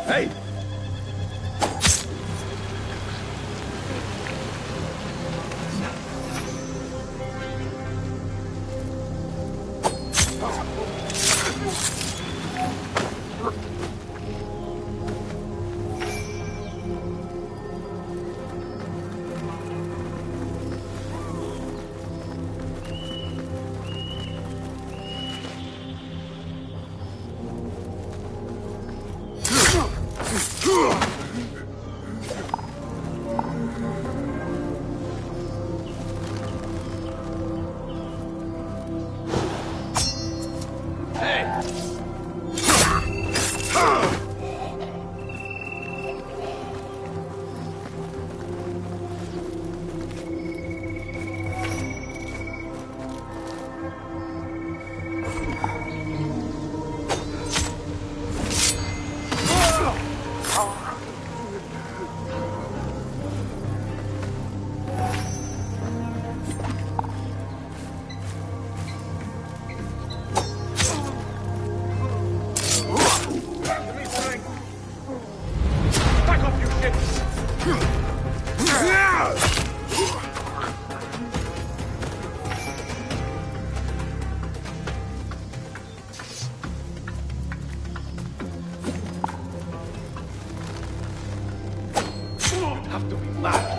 Hey! Have to be mad.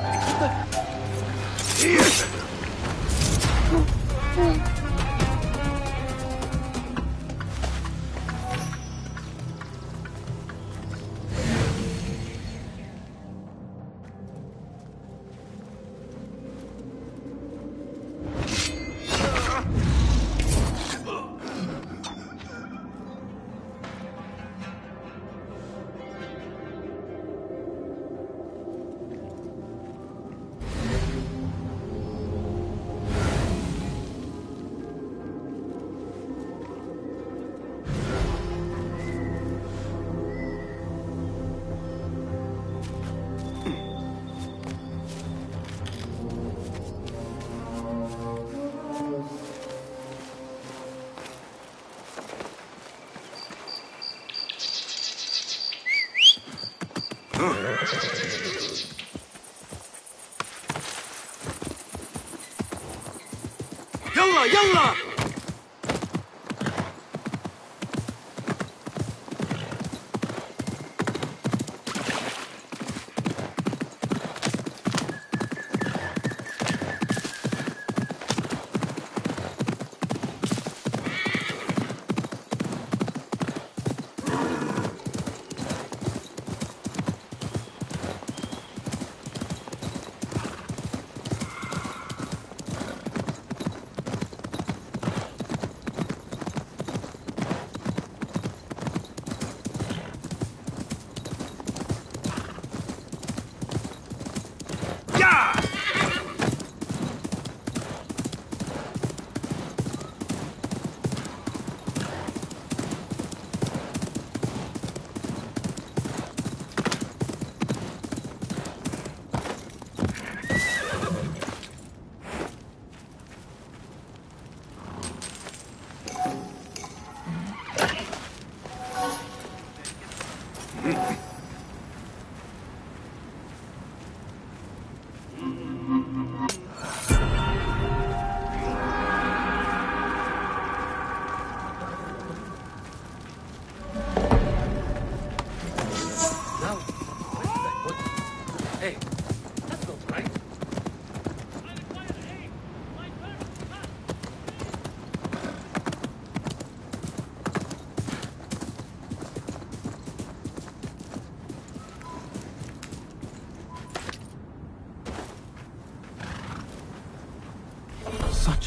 يلا يلا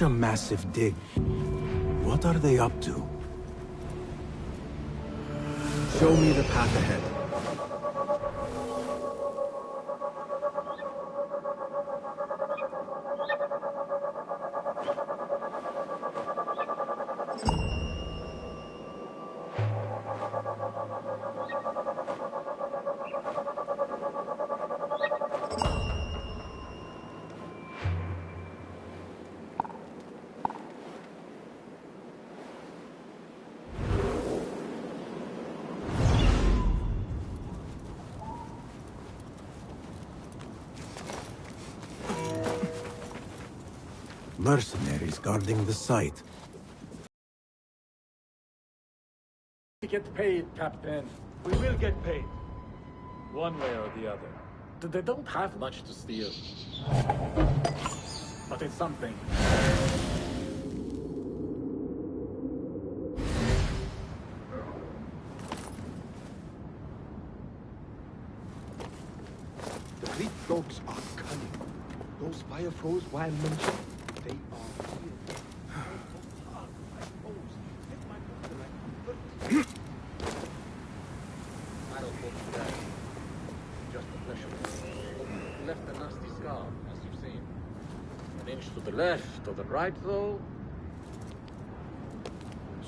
Such a massive dig. What are they up to? Show me the path ahead. Mercenaries guarding the site. We get paid, Captain. We will get paid. One way or the other. They don't have much to steal. But it's something. The Greek dogs are cunning. Those fire flows Wild mentioned, they are real. I don't hope that. Just a pleasure. Left a nasty scar, as you've seen. An inch to the left or the right, though.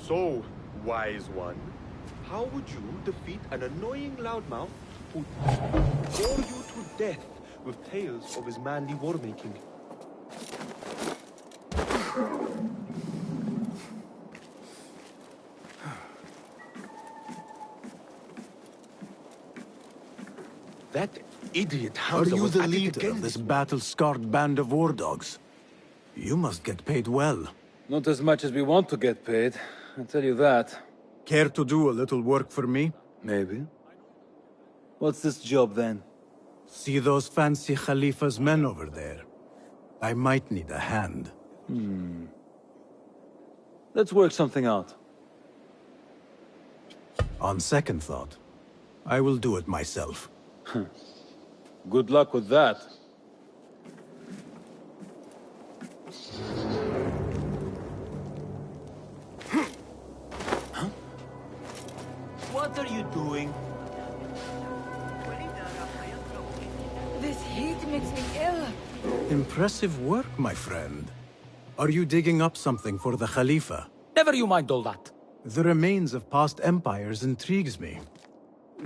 So, wise one, how would you defeat an annoying loudmouth who bore you to death with tales of his manly war-making? That idiot Are Hamza you was the at it leader again of this this battle-scarred band of war dogs? You must get paid well. Not as much as we want to get paid, I'll tell you that. Care to do a little work for me? Maybe. What's this job then? See those fancy Khalifa's men over there? I might need a hand. Let's work something out. On second thought, I will do it myself. Good luck with that. What are you doing? This heat makes me ill. Impressive work, my friend. Are you digging up something for the Khalifa? Never you mind all that. The remains of past empires intrigues me.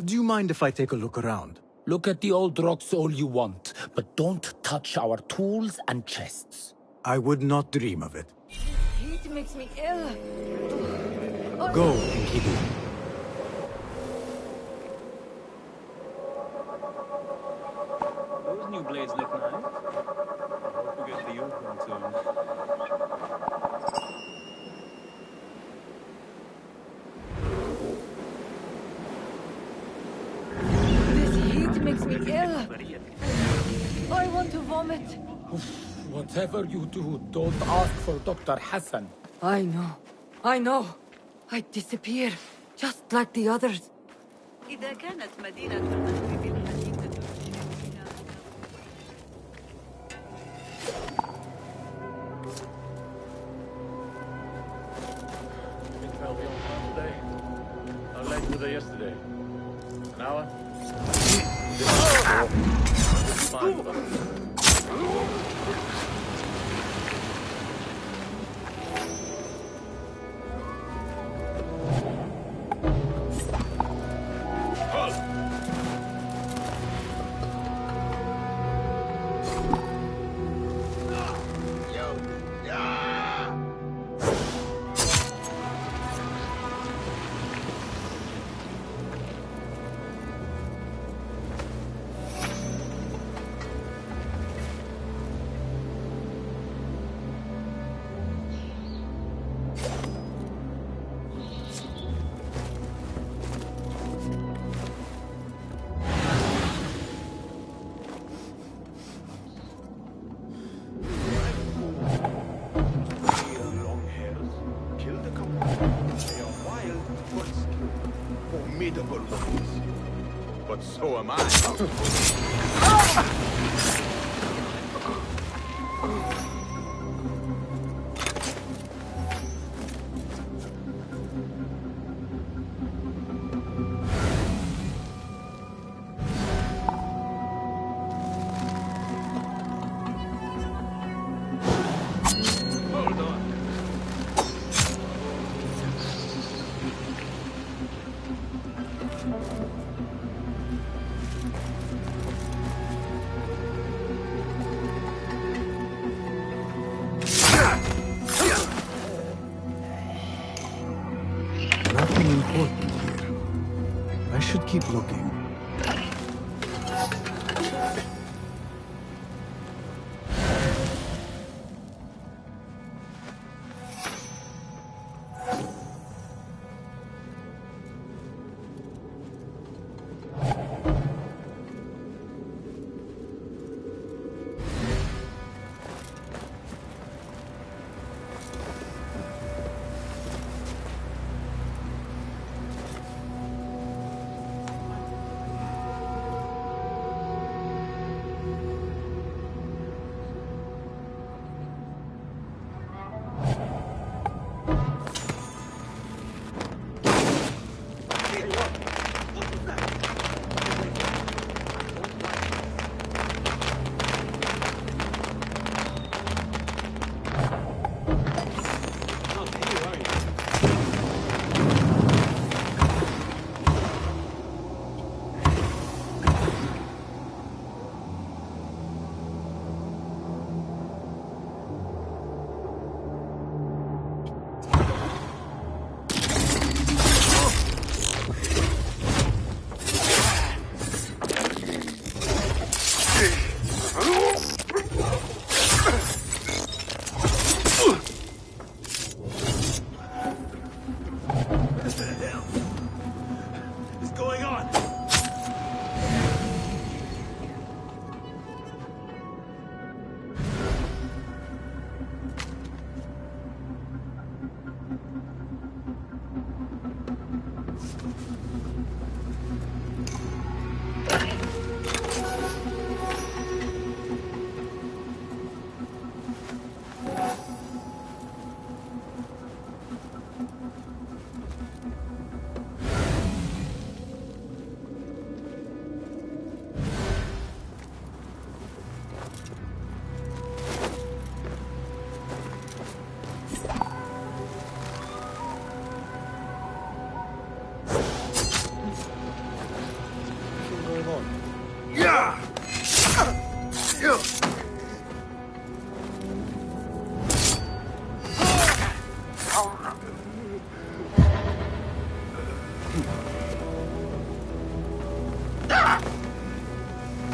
Do you mind if I take a look around? Look at the old rocks all you want, but don't touch our tools and chests. I would not dream of it. Heat makes me ill. Go, Enkidu. Those new blades look nice. I hope we get the used one soon. This heat makes me ill. I want to vomit. Whatever you do, don't ask for Dr. Hassan. I know. I know. I disappear, just like the others. إذا كانت مدينة المغرب الحديثة Think I'll be on time today? How late were they yesterday? An hour? Fine, but... long hairs. Kill the couple. They are wild, but skilled. Formidable looks. But so am I. Hold on. Nothing important here. I should keep looking. going on?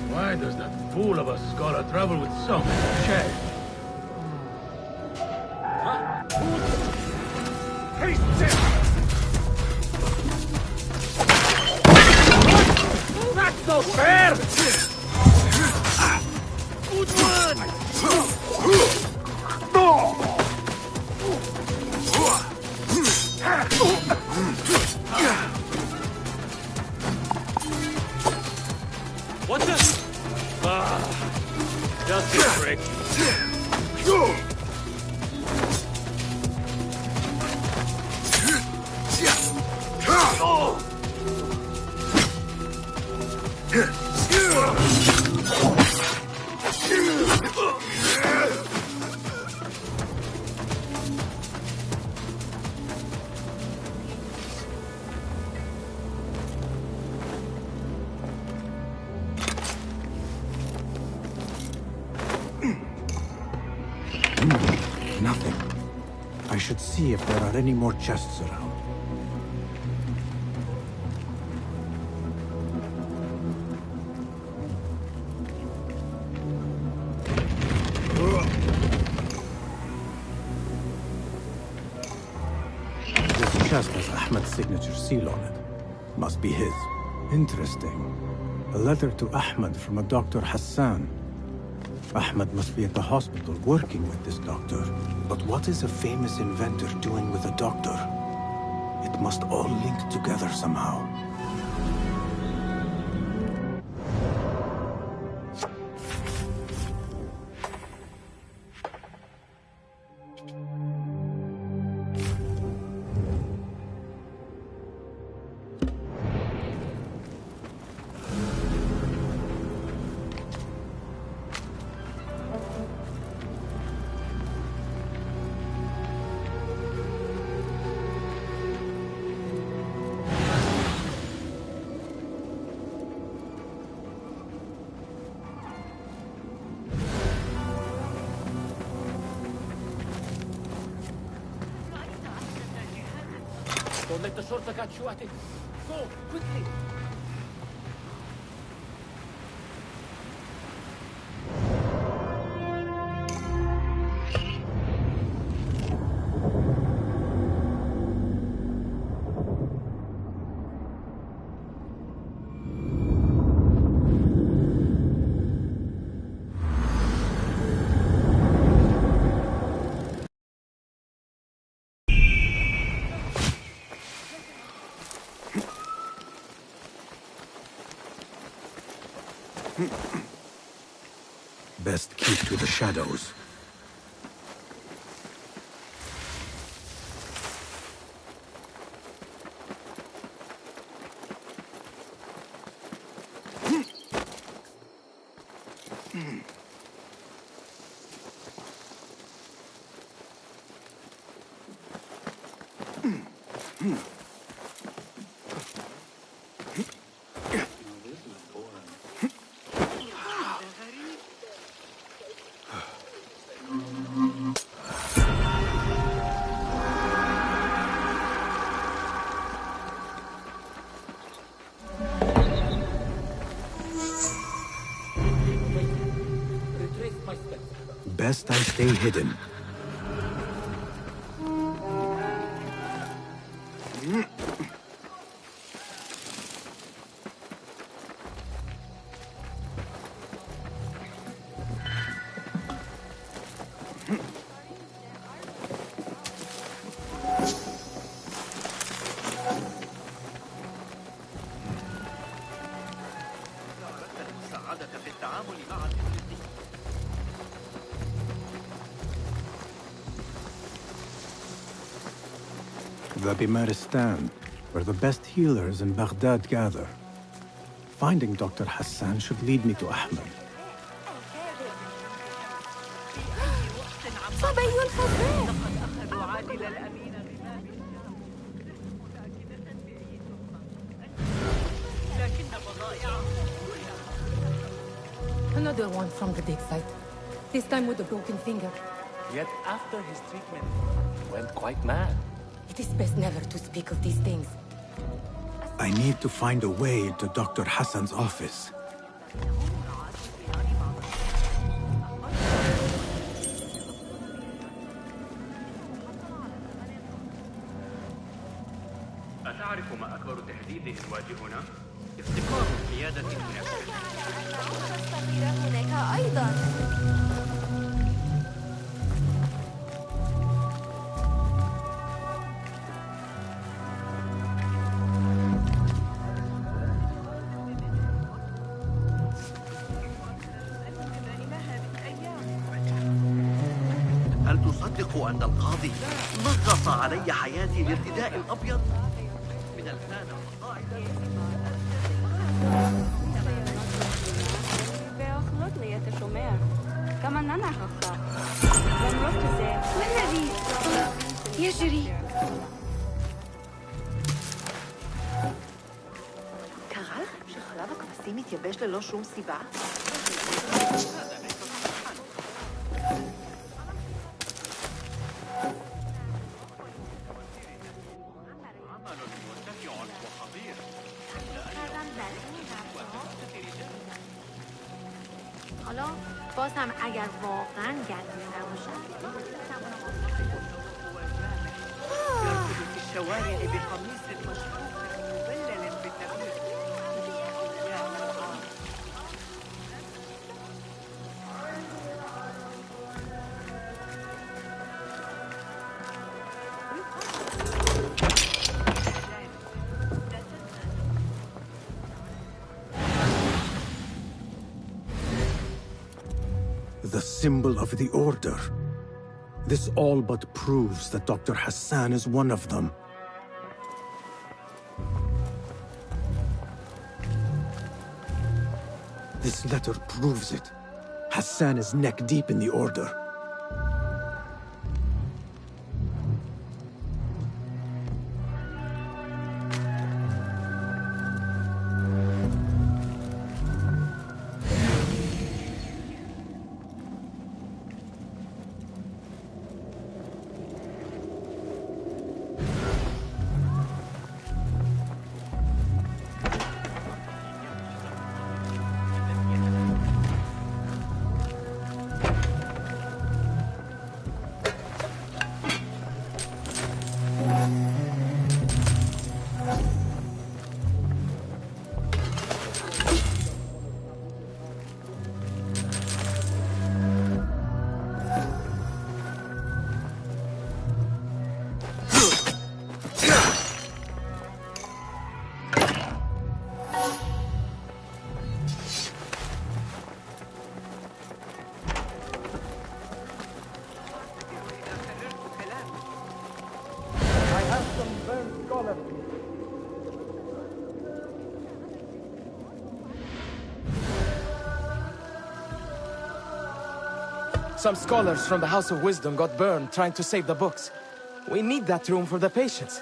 Why does that fool of a scholar travel with so many chairs? That's no fair! Good one! What's this? Just a trick. Nothing. I should see if there are any more chests around. This chest has Ahmed's signature seal on it. Must be his. Interesting. A letter to Ahmed from a Dr. Hassan. Ahmed must be at the hospital working with this doctor. But what is a famous inventor doing with a doctor? It must all link together somehow. Don't let the shorta catch you at it. Go, quickly! Best keep to the shadows. Retrace my steps. Best I stay hidden. the Bimaristan, where the best healers in Baghdad gather. Finding Dr. Hassan should lead me to Ahmed. صبي الخزان. Another one from the dig site. This time with a broken finger. Yet after his treatment, he went quite mad. It is best never to speak of these things. I need to find a way to Dr. Hassan's office. أتعرف ما أكبر تهديد يواجهنا؟ افتقار قيادة مناسبة. هناك أيضا. هل تصدق أن القاضي نغص علي حياتي لارتداء الأبيض؟ من الآن يجري. קרה לכם שחלב הכבשים מתייבש ללא שום סיבה? حالا باز هم اگر واقعا گندم نباشم يركض في الشوارع بقميص مشقوق مبلل بالتبريد. The symbol of the Order. This all but proves that Dr. Hassan is one of them. This letter proves it. Hassan is neck deep in the Order. Some scholars from the House of Wisdom got burned trying to save the books. We need that room for the patients.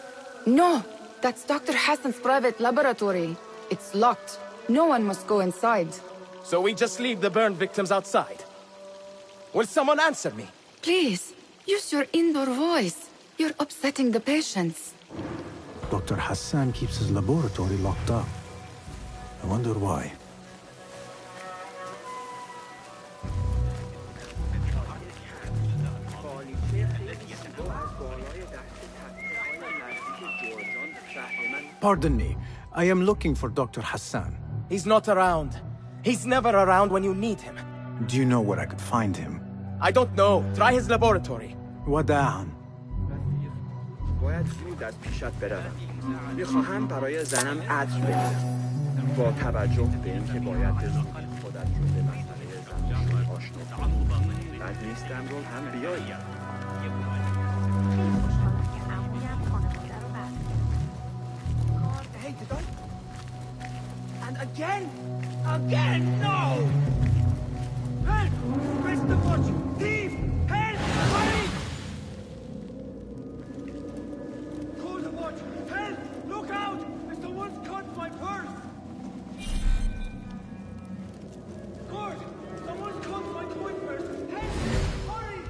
No, that's Dr. Hassan's private laboratory. It's locked. No one must go inside. So we just leave the burned victims outside. Will someone answer me? Please, use your indoor voice. You're upsetting the patients. Dr. Hassan keeps his laboratory locked up. I wonder why. Pardon me. I am looking for Dr. Hassan. He's not around. He's never around when you need him. Do you know where I could find him? I don't know. Try his laboratory. وداعاً. باید زود از پیشت بروم. میخواهم برای زنم عطر بگیرم. با توجه به اینکه باید به زودی خودت رو به مسئله زنشویی آشنا کنی. بد نیستم رو هم بیایی. Again? Again? No! Help! Press the watch! Thief! Help! Hurry! Call the watch! Help! Look out! If someone's cut my purse! Gord! Someone's cut my coin purse! Help! Hurry!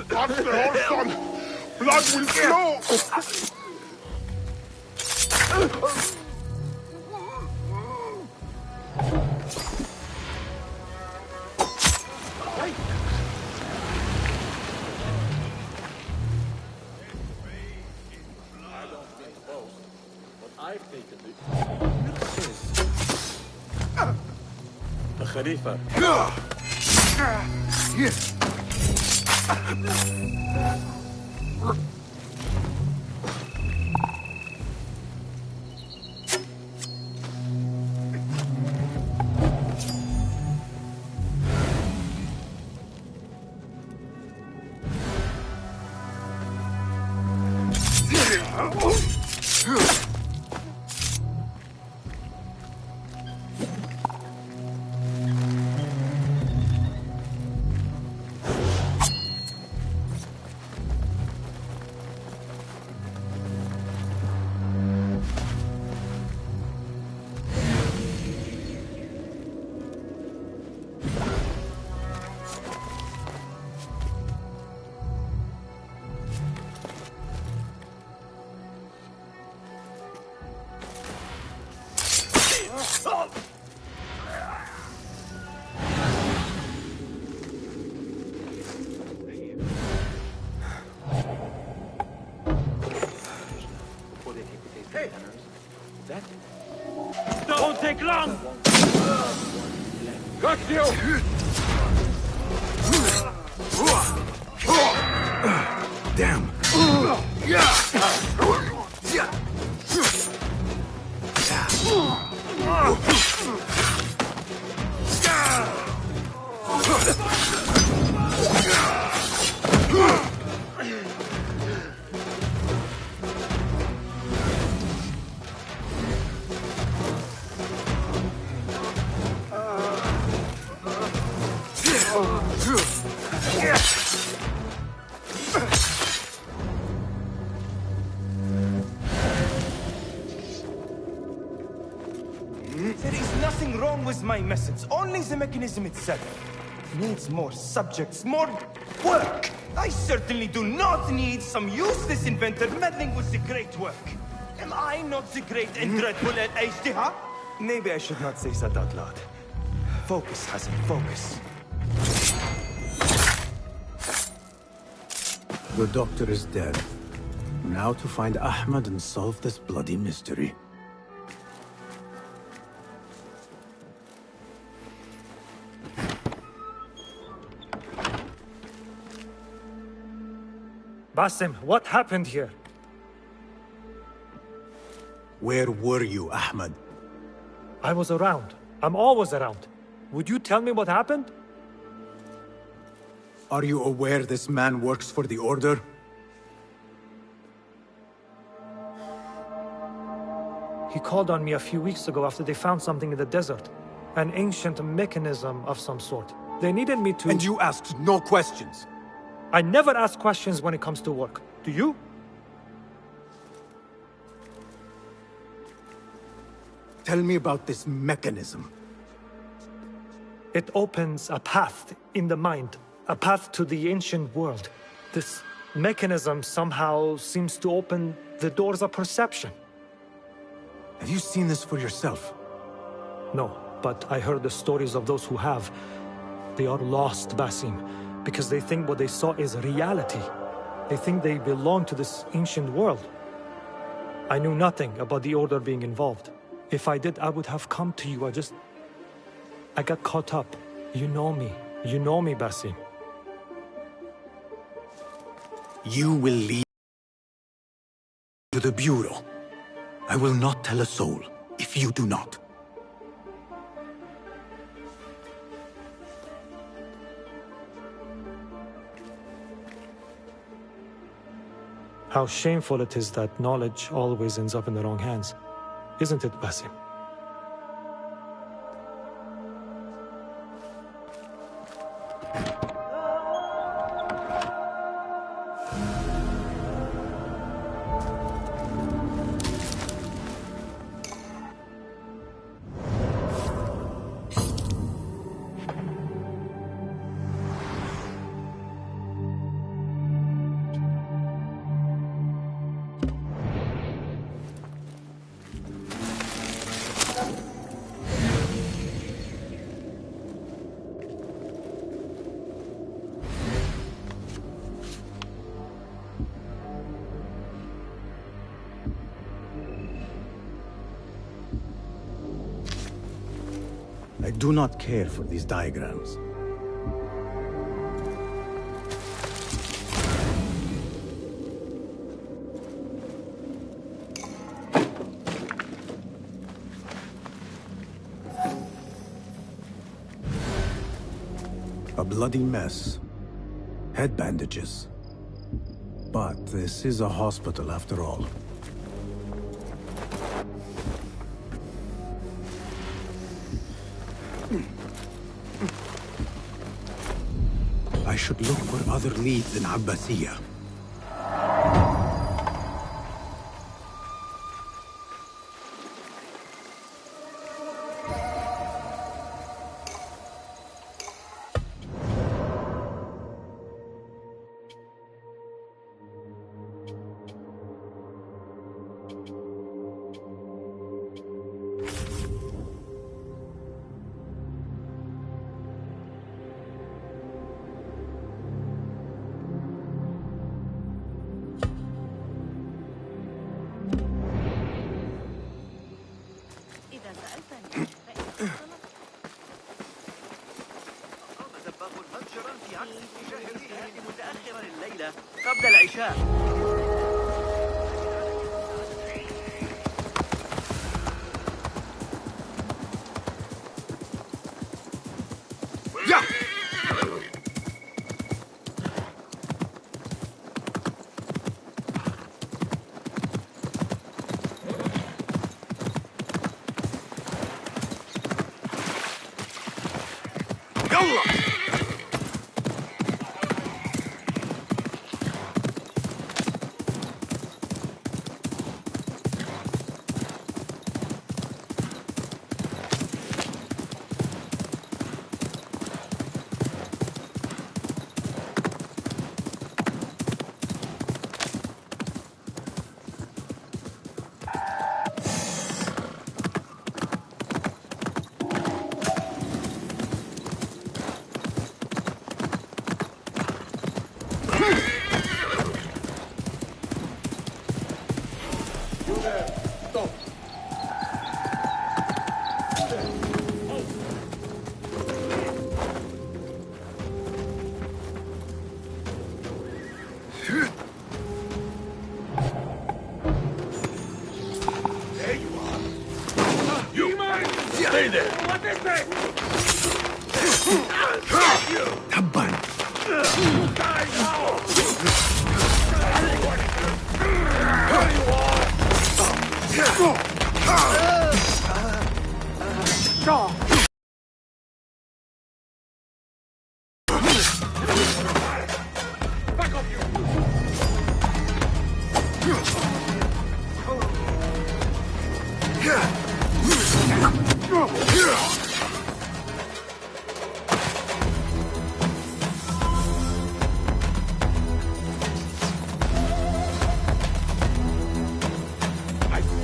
Touch the horse, son! Blood will flow! The Khalifa. Don't take long! Got you! Damn. There is nothing wrong with my message, only the mechanism itself. It needs more subjects, more work. I certainly do not need some useless inventor meddling with the great work. Am I not the great and dreadful al-Ijtihad? Maybe I should not say that out loud. Focus, Hassan, focus. The doctor is dead. Now to find Ahmed and solve this bloody mystery. Basim, what happened here? Where were you, Ahmed? I was around. I'm always around. Would you tell me what happened? Are you aware this man works for the Order? He called on me a few weeks ago after they found something in the desert. An ancient mechanism of some sort. They needed me to... And you asked no questions? I never ask questions when it comes to work. Do you? Tell me about this mechanism. It opens a path in the mind. A path to the ancient world. This mechanism somehow seems to open The doors are perception. Have you seen this for yourself? No, but I heard the stories of those who have. They are lost, Basim, because they think what they saw is reality. They think they belong to this ancient world. I knew nothing about the Order being involved. If I did, I would have come to you. I got caught up. You know me. You know me, Basim. You will lead to the Bureau. I will not tell a soul if you do not. How shameful it is that knowledge always ends up in the wrong hands. Isn't it, Basim? I do not care for these diagrams. A bloody mess. Head bandages. But this is a hospital after all. I should look for other leads in Abbasiyah. قبل العشاء.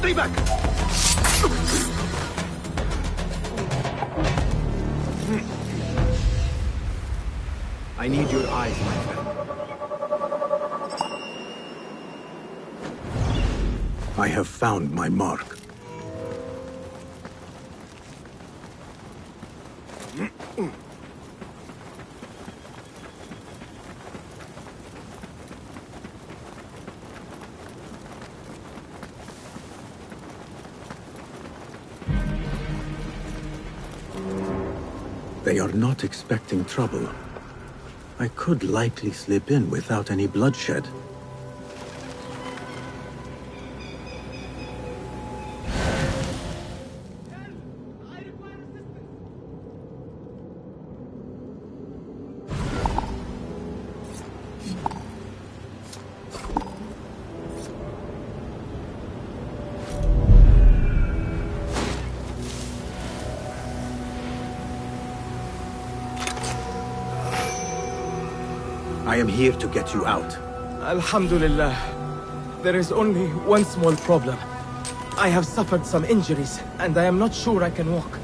Stay back! I need your eyes, my friend. I have found my mark. They are not expecting trouble. I could likely slip in without any bloodshed. I am here to get you out. Alhamdulillah. There is only one small problem. I have suffered some injuries, and I am not sure I can walk.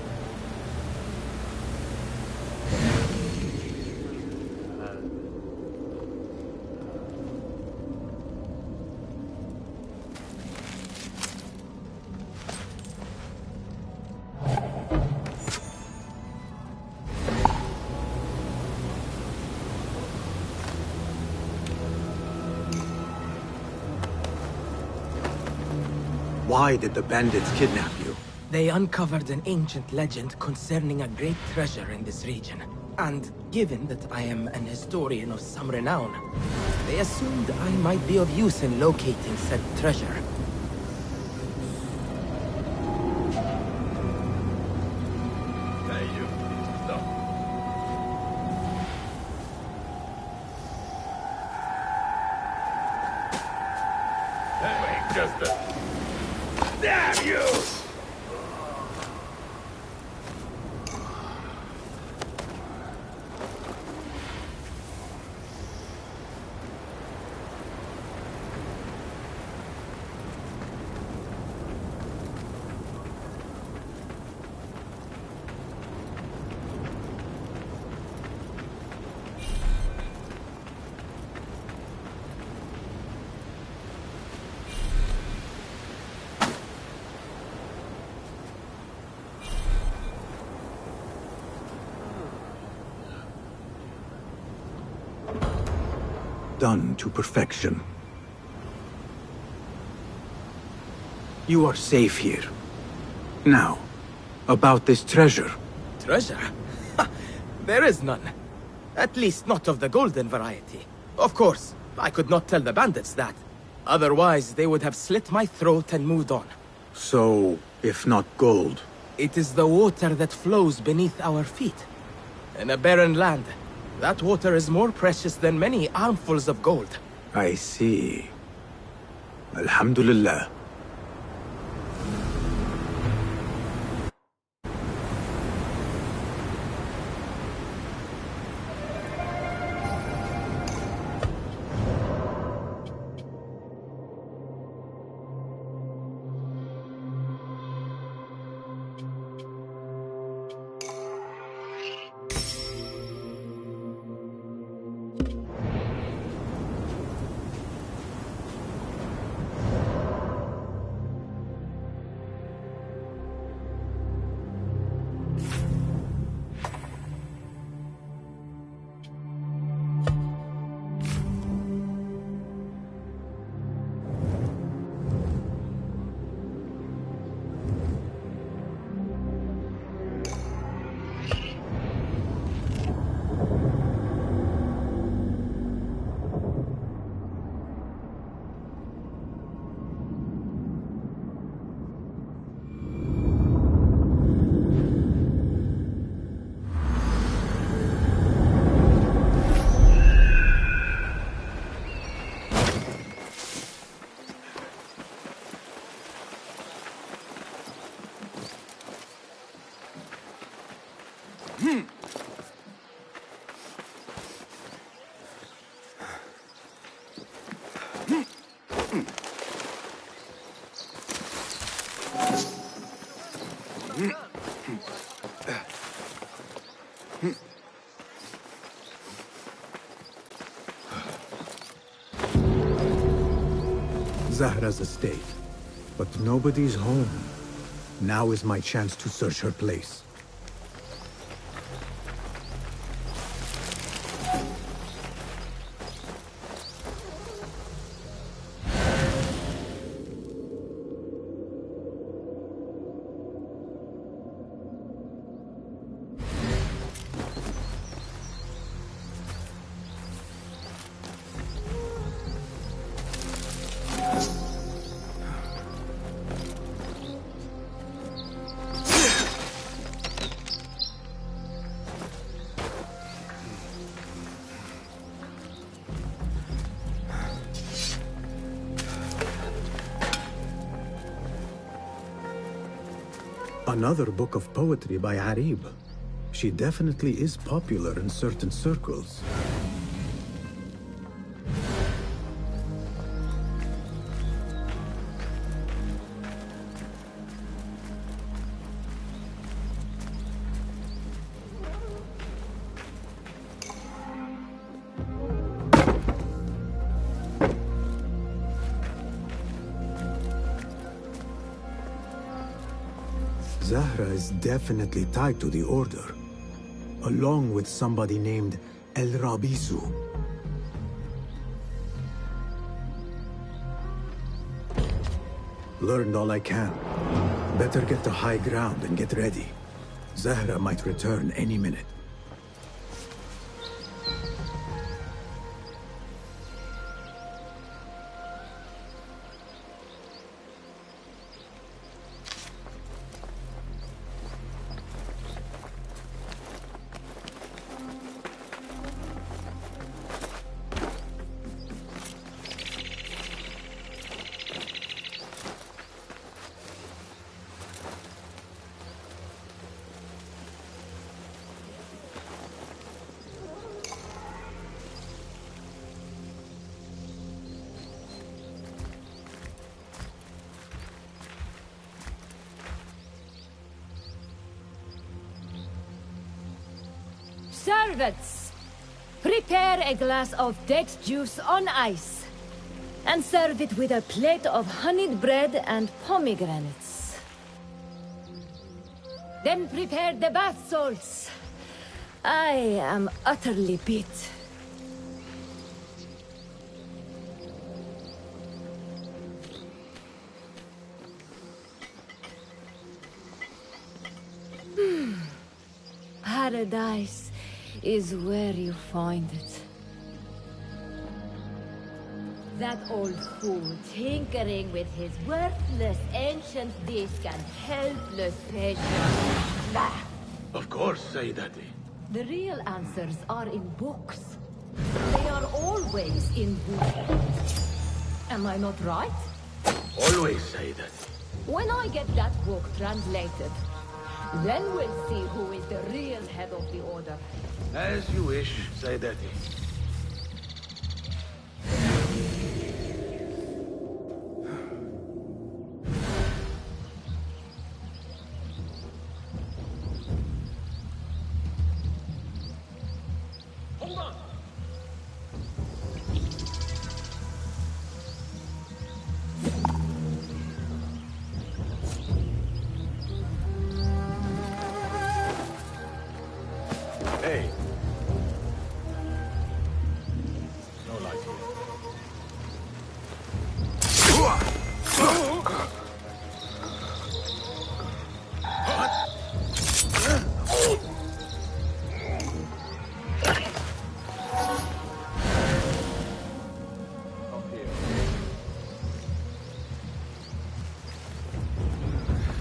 Why did the bandits kidnap you? They uncovered an ancient legend concerning a great treasure in this region. And given that I am an historian of some renown, they assumed I might be of use in locating said treasure. Hey, you. Stop. Hey, wait, just a... Damn you! Done to perfection. You are safe here. Now, about this treasure. Treasure? There is none. At least not of the golden variety. Of course, I could not tell the bandits that. Otherwise, they would have slit my throat and moved on. So, if not gold? It is the water that flows beneath our feet. In a barren land, that water is more precious than many armfuls of gold. I see. Alhamdulillah. Zahra's estate. But nobody's home. Now is my chance to search her place. Another book of poetry by Arib. She definitely is popular in certain circles. Zahra is definitely tied to the Order, along with somebody named El Rabisu. Learned all I can. Better get to high ground and get ready. Zahra might return any minute. Servants, prepare a glass of date juice on ice, and serve it with a plate of honeyed bread and pomegranates. Then prepare the bath salts. I am utterly beat. Paradise is where you find it. That old fool tinkering with his worthless ancient disc and helpless patience. Bah! Of course, Sayyidati. The real answers are in books. They are always in books. Am I not right? Always Sayyidati. When I get that book translated, then we'll see who is the real head of the Order. As you wish, Sayyidati. Hold on! Hey. No light here.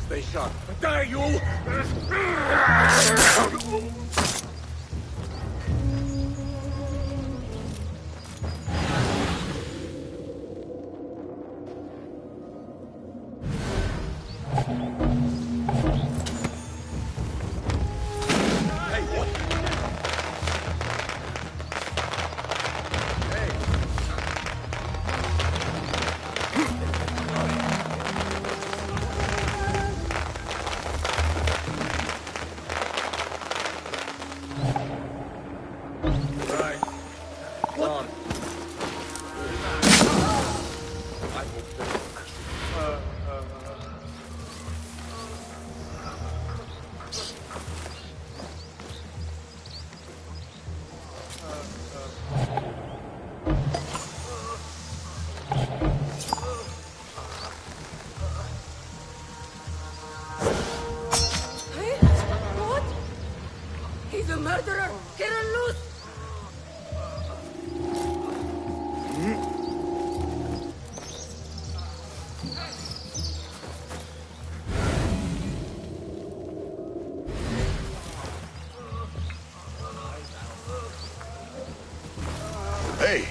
Stay sharp. Die, you! Murderer! Get loose! Hey!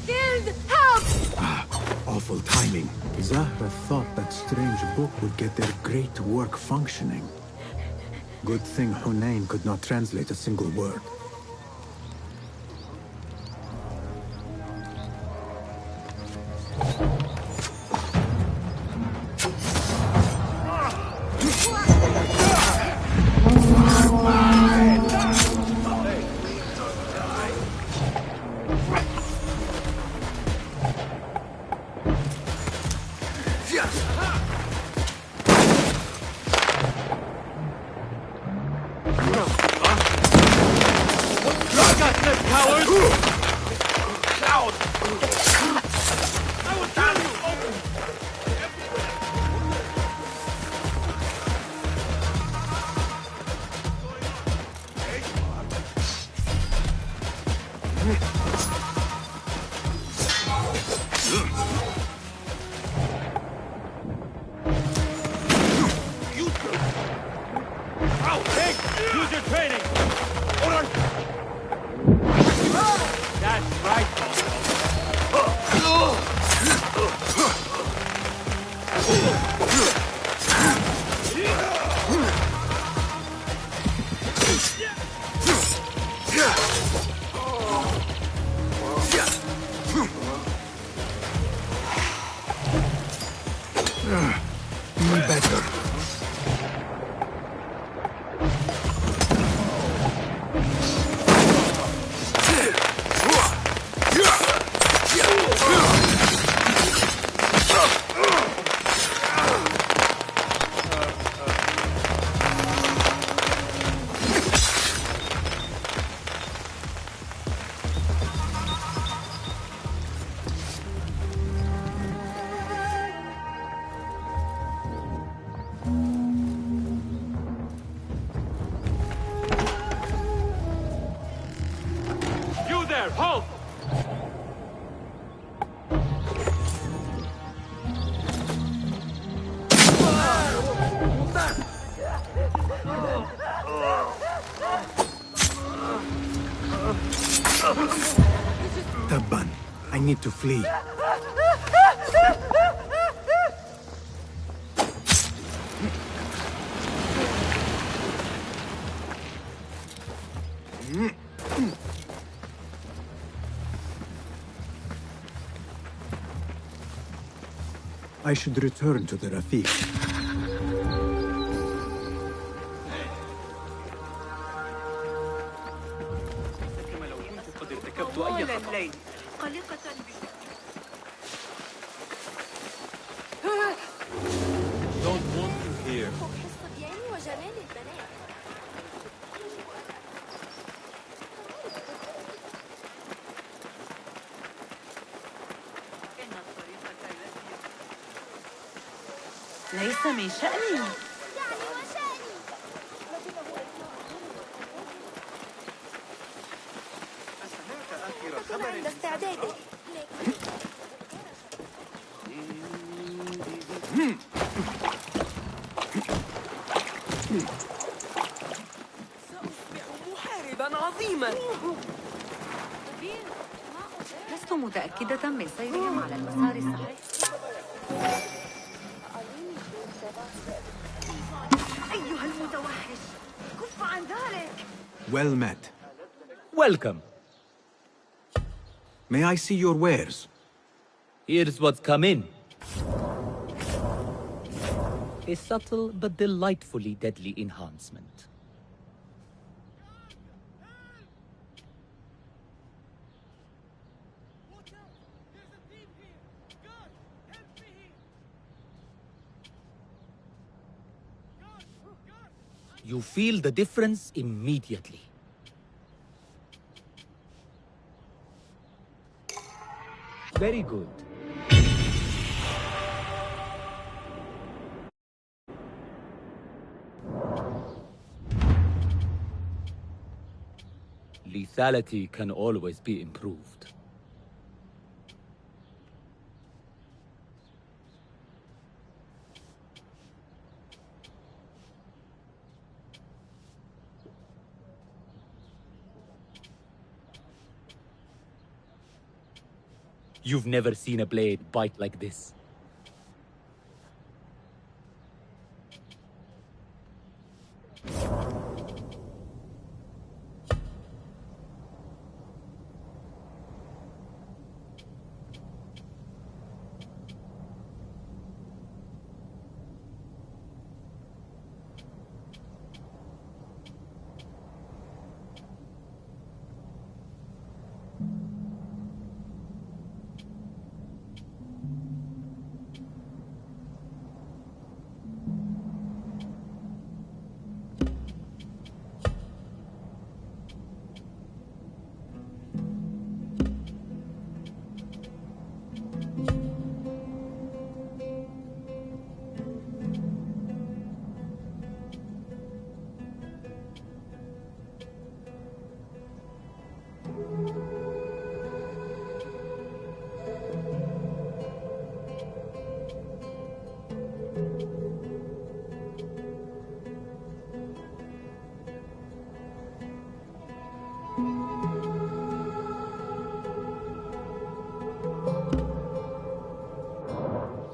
Killed! Help! Awful timing. Zahra thought that strange book would get their great work functioning. Good thing Hunain could not translate a single word. Tabban, I need to flee. I should return to the Rafiq. طوال الليل قلقة Don't want you here. الصبيان وجمال البنات. ليس من شأني. عند استعدادي. سأصبح محاربا عظيما. لست متأكدة من سيرهم على المسار الصحيح. أيها المتوحش، كف عن ذلك. Well met. Welcome. May I see your wares? Here's what's come in. A subtle but delightfully deadly enhancement. You feel the difference immediately. Very good. lethality can always be improved. You've never seen a blade bite like this.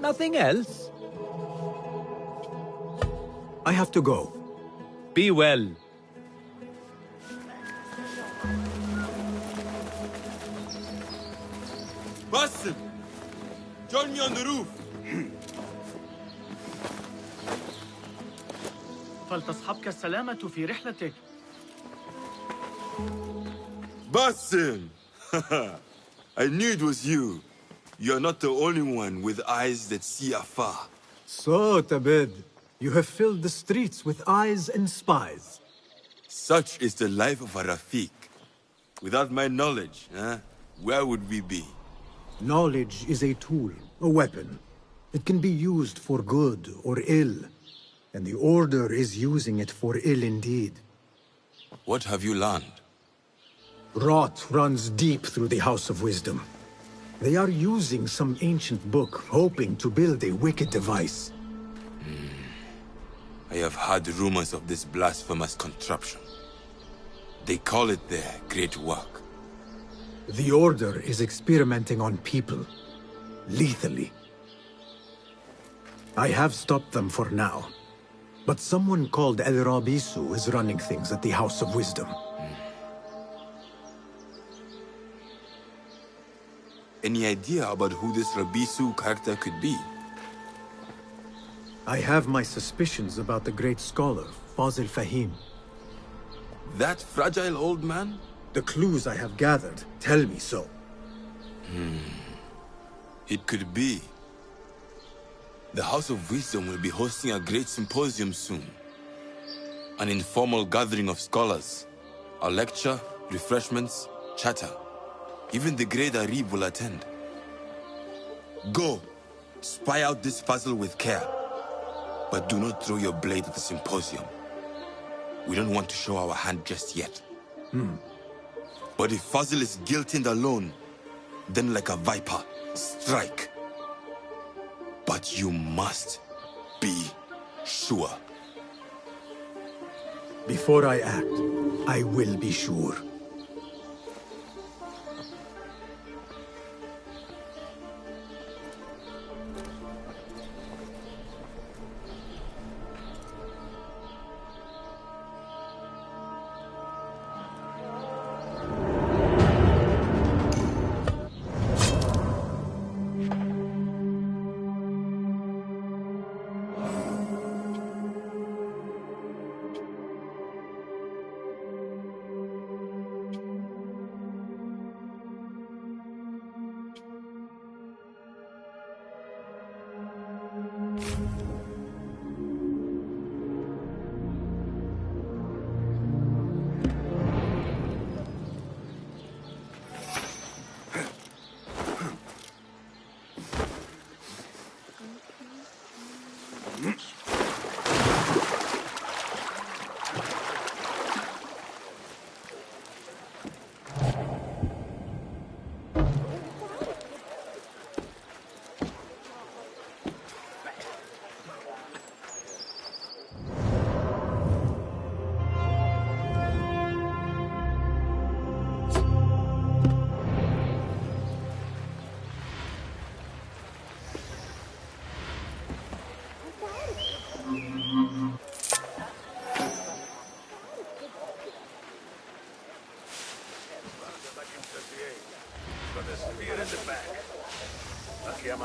Nothing else? I have to go. Be well. Basim! Join me on the roof! فلتصحبك السلامة في رحلتك. Basim! I knew it was you. You're not the only one with eyes that see afar. So, Tabid, you have filled the streets with eyes and spies. Such is the life of a Rafiq. Without my knowledge, where would we be? Knowledge is a tool, a weapon. It can be used for good or ill. And the Order is using it for ill indeed. What have you learned? Rot runs deep through the House of Wisdom. They are using some ancient book, hoping to build a wicked device. I have heard rumors of this blasphemous contraption. They call it their great work. The Order is experimenting on people, lethally. I have stopped them for now, but someone called El Rabisu is running things at the House of Wisdom. Any idea about who this Rabisu character could be? I have my suspicions about the great scholar, Fazil Fahim. That fragile old man? The clues I have gathered tell me so. It could be. The House of Wisdom will be hosting a great symposium soon. An informal gathering of scholars. A lecture, refreshments, chatter. Even the great Arib will attend. Go, spy out this puzzle with care. But do not throw your blade at the symposium. We don't want to show our hand just yet. But if Fazil is guilty and alone, then like a viper, strike. But you must be sure. Before I act, I will be sure.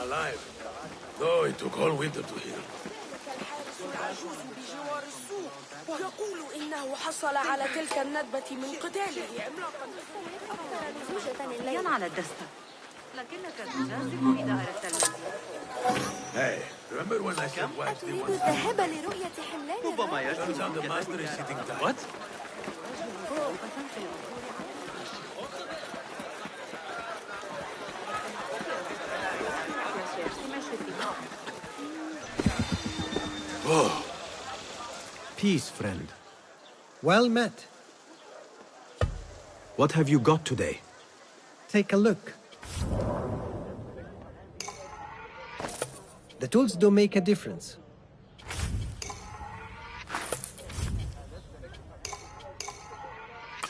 alive. Though it took all winter to heal. العجوز بجوار السوق يقول إنه حصل على تلك الندبة من قتاله عملاقا زوجة على الدستة لكنك تجازف إذا أردت المزيد. Hey, remember when I said wives they want الذهاب لرؤية حملان ربما يجب Turns out the master is sitting tight. What? Oh. Peace, friend. Well met. What have you got today? Take a look. The tools do make a difference.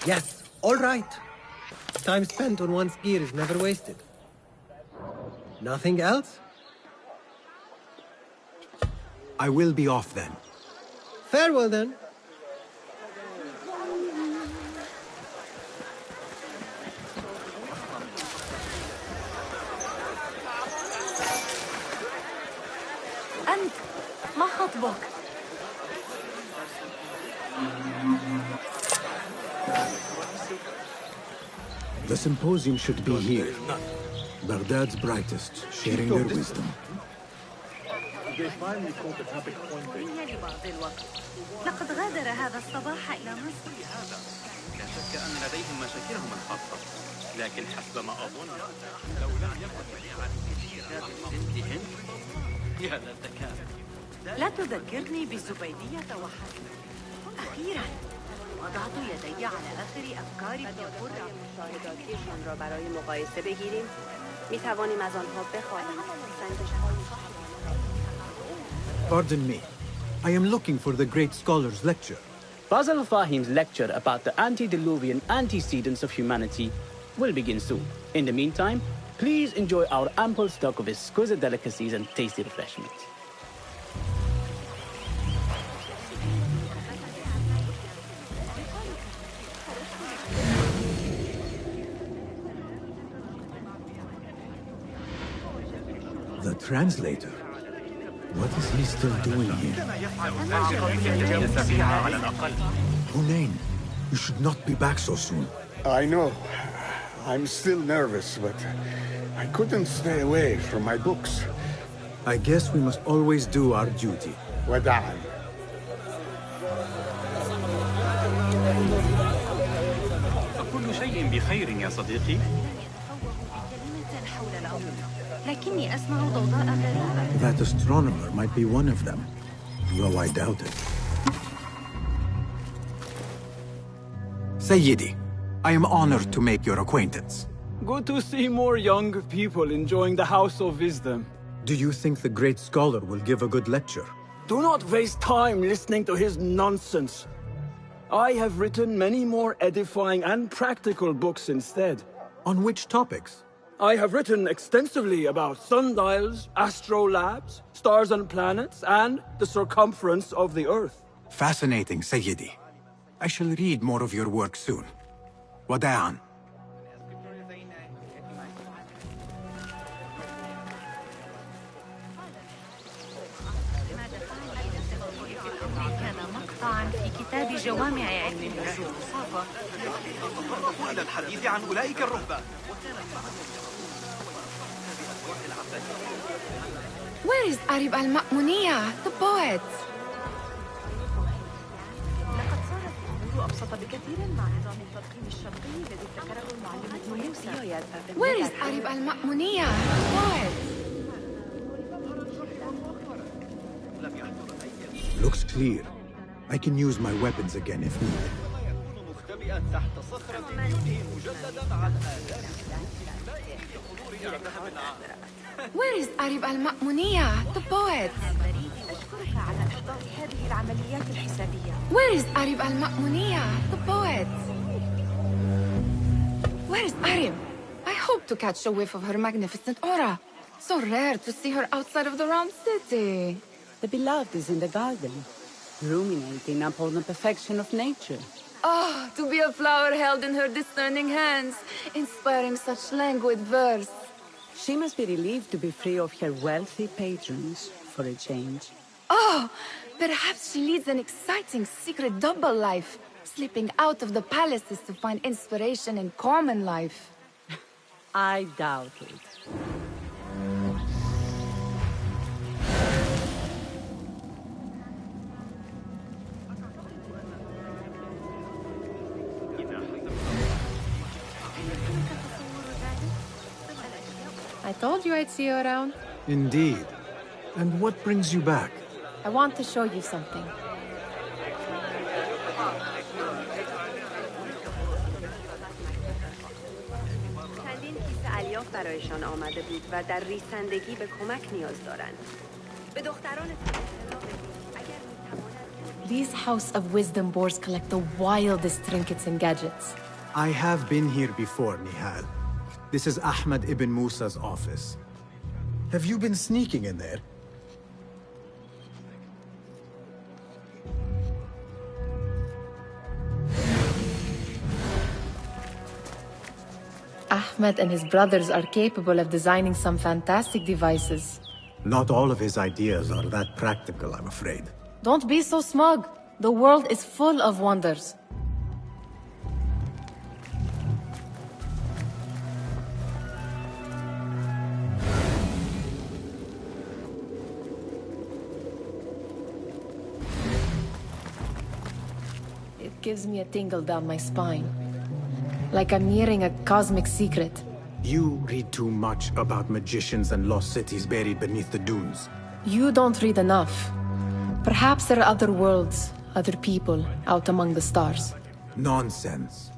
Yes, all right. Time spent on one's gear is never wasted. Nothing else? I will be off then. Farewell then. أنت ما خطبك؟ The symposium should be here. Baghdad's brightest, sharing their wisdom. لبعض الوقت لقد غادر هذا الصباح إلى مصر. لا شك أن لديهم مشاكلهم الخاصة، لكن حسب ما أظن لو لم يكن منيعا كثيرا بنت هند يا للذكاء. لا تذكرني بالزبيدية وحسن. أخيرا وضعت يدي على آخر أفكاري القرة. شاهداتیشان را برای مقایسه بگیریم. می توانیم از آنها بخواهیم سنجش‌های Pardon me. I am looking for the great scholar's lecture. Basil Fahim's lecture about the antediluvian antecedents of humanity will begin soon. In the meantime, please enjoy our ample stock of exquisite delicacies and tasty refreshments. The translator? What is he still doing here? Hunain, you should not be back so soon. I know. I'm still nervous, but I couldn't stay away from my books. I guess we must always do our duty. وداعا. كل شيء بخير يا صديقي. لكني أسمع ضوضاء غريبة. That astronomer might be one of them, though I doubt it. Sayyidi, I am honored to make your acquaintance. Good to see more young people enjoying the House of Wisdom. Do you think the great scholar will give a good lecture? Do not waste time listening to his nonsense. I have written many more edifying and practical books instead. On which topics? I have written extensively about sundials, astrolabes, stars and planets, and the circumference of the Earth. Fascinating, Sayyidi. I shall read more of your work soon. Wada'an. كان مقطعا في كتاب جوامع علم النجوم. إلى الحديث عن أولئك الرهبان. Where is Arib al-Ma'muniyah, the poet? لقد صارت الأمور أبسط بكثير مع نظام التضخيم الشرقي الذي ابتكره المعلم موسى. Where is Arib al-Ma'muniyah, the poet? Looks clear. I can use my weapons again if needed. Where is Arib al-Ma'muniyah, the poet? أشكرك على إحضار هذه العمليات الحسابية. Where is Arib al-Ma'muniyah, the poet? Where is Arib? I hope to catch a whiff of her magnificent aura. So rare to see her outside of the Realm City. The beloved is in the garden, ruminating upon the perfection of nature. Oh, to be a flower held in her discerning hands, inspiring such languid verse. She must be relieved to be free of her wealthy patrons, for a change. Oh, perhaps she leads an exciting secret double life, slipping out of the palaces to find inspiration in common life. I doubt it. I told you I'd see you around. Indeed. And what brings you back? I want to show you something. چندین کیسه الیاف برایشان آمده بود و در ریسندگی به کمک نیاز دارند. به دختران These House of Wisdom boars collect the wildest trinkets and gadgets. I have been here before, Nihal. This is Ahmad ibn Musa's office. Have you been sneaking in there? Ahmed and his brothers are capable of designing some fantastic devices. Not all of his ideas are that practical, I'm afraid. Don't be so smug. The world is full of wonders. It gives me a tingle down my spine. Like I'm nearing a cosmic secret. You read too much about magicians and lost cities buried beneath the dunes. You don't read enough. Perhaps there are other worlds, other people, out among the stars. Nonsense.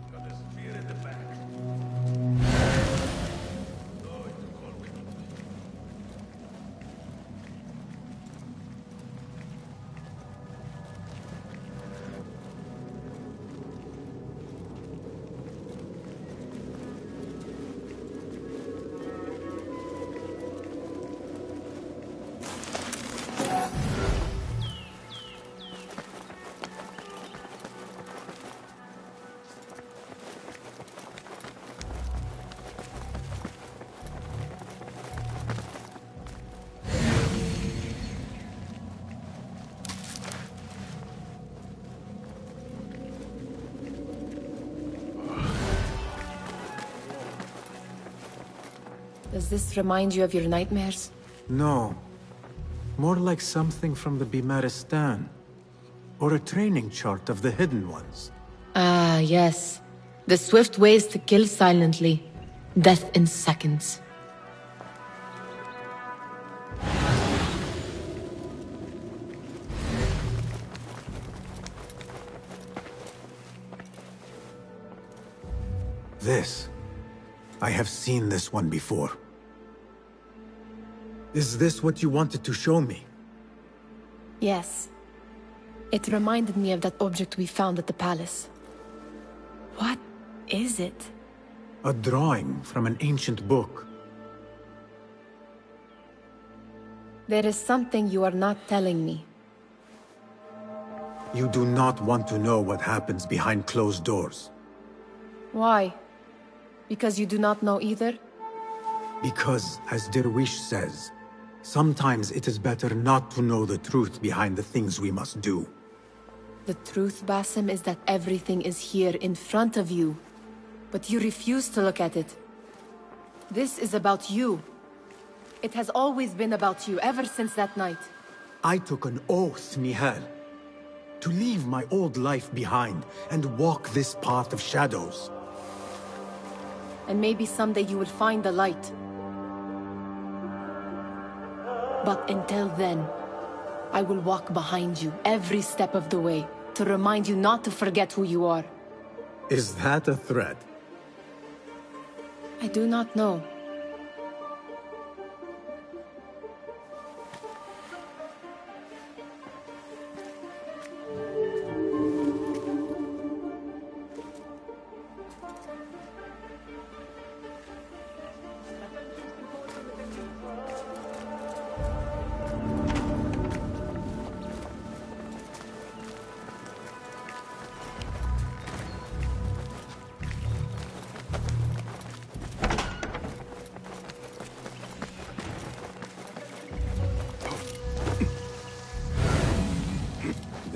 Does this remind you of your nightmares? No. More like something from the Bimaristan. Or a training chart of the Hidden Ones. Ah, yes. The swift ways to kill silently. Death in seconds. This. I have seen this one before. Is this what you wanted to show me? Yes. It reminded me of that object we found at the palace. What is it? A drawing from an ancient book. There is something you are not telling me. You do not want to know what happens behind closed doors. Why? Because you do not know either? Because, as Derwish says, sometimes it is better not to know the truth behind the things we must do. The truth, Basim, is that everything is here in front of you. But you refuse to look at it. This is about you. It has always been about you, ever since that night. I took an oath, Nihal, to leave my old life behind and walk this path of shadows. And maybe someday you will find the light. But until then, I will walk behind you every step of the way to remind you not to forget who you are. Is that a threat? I do not know.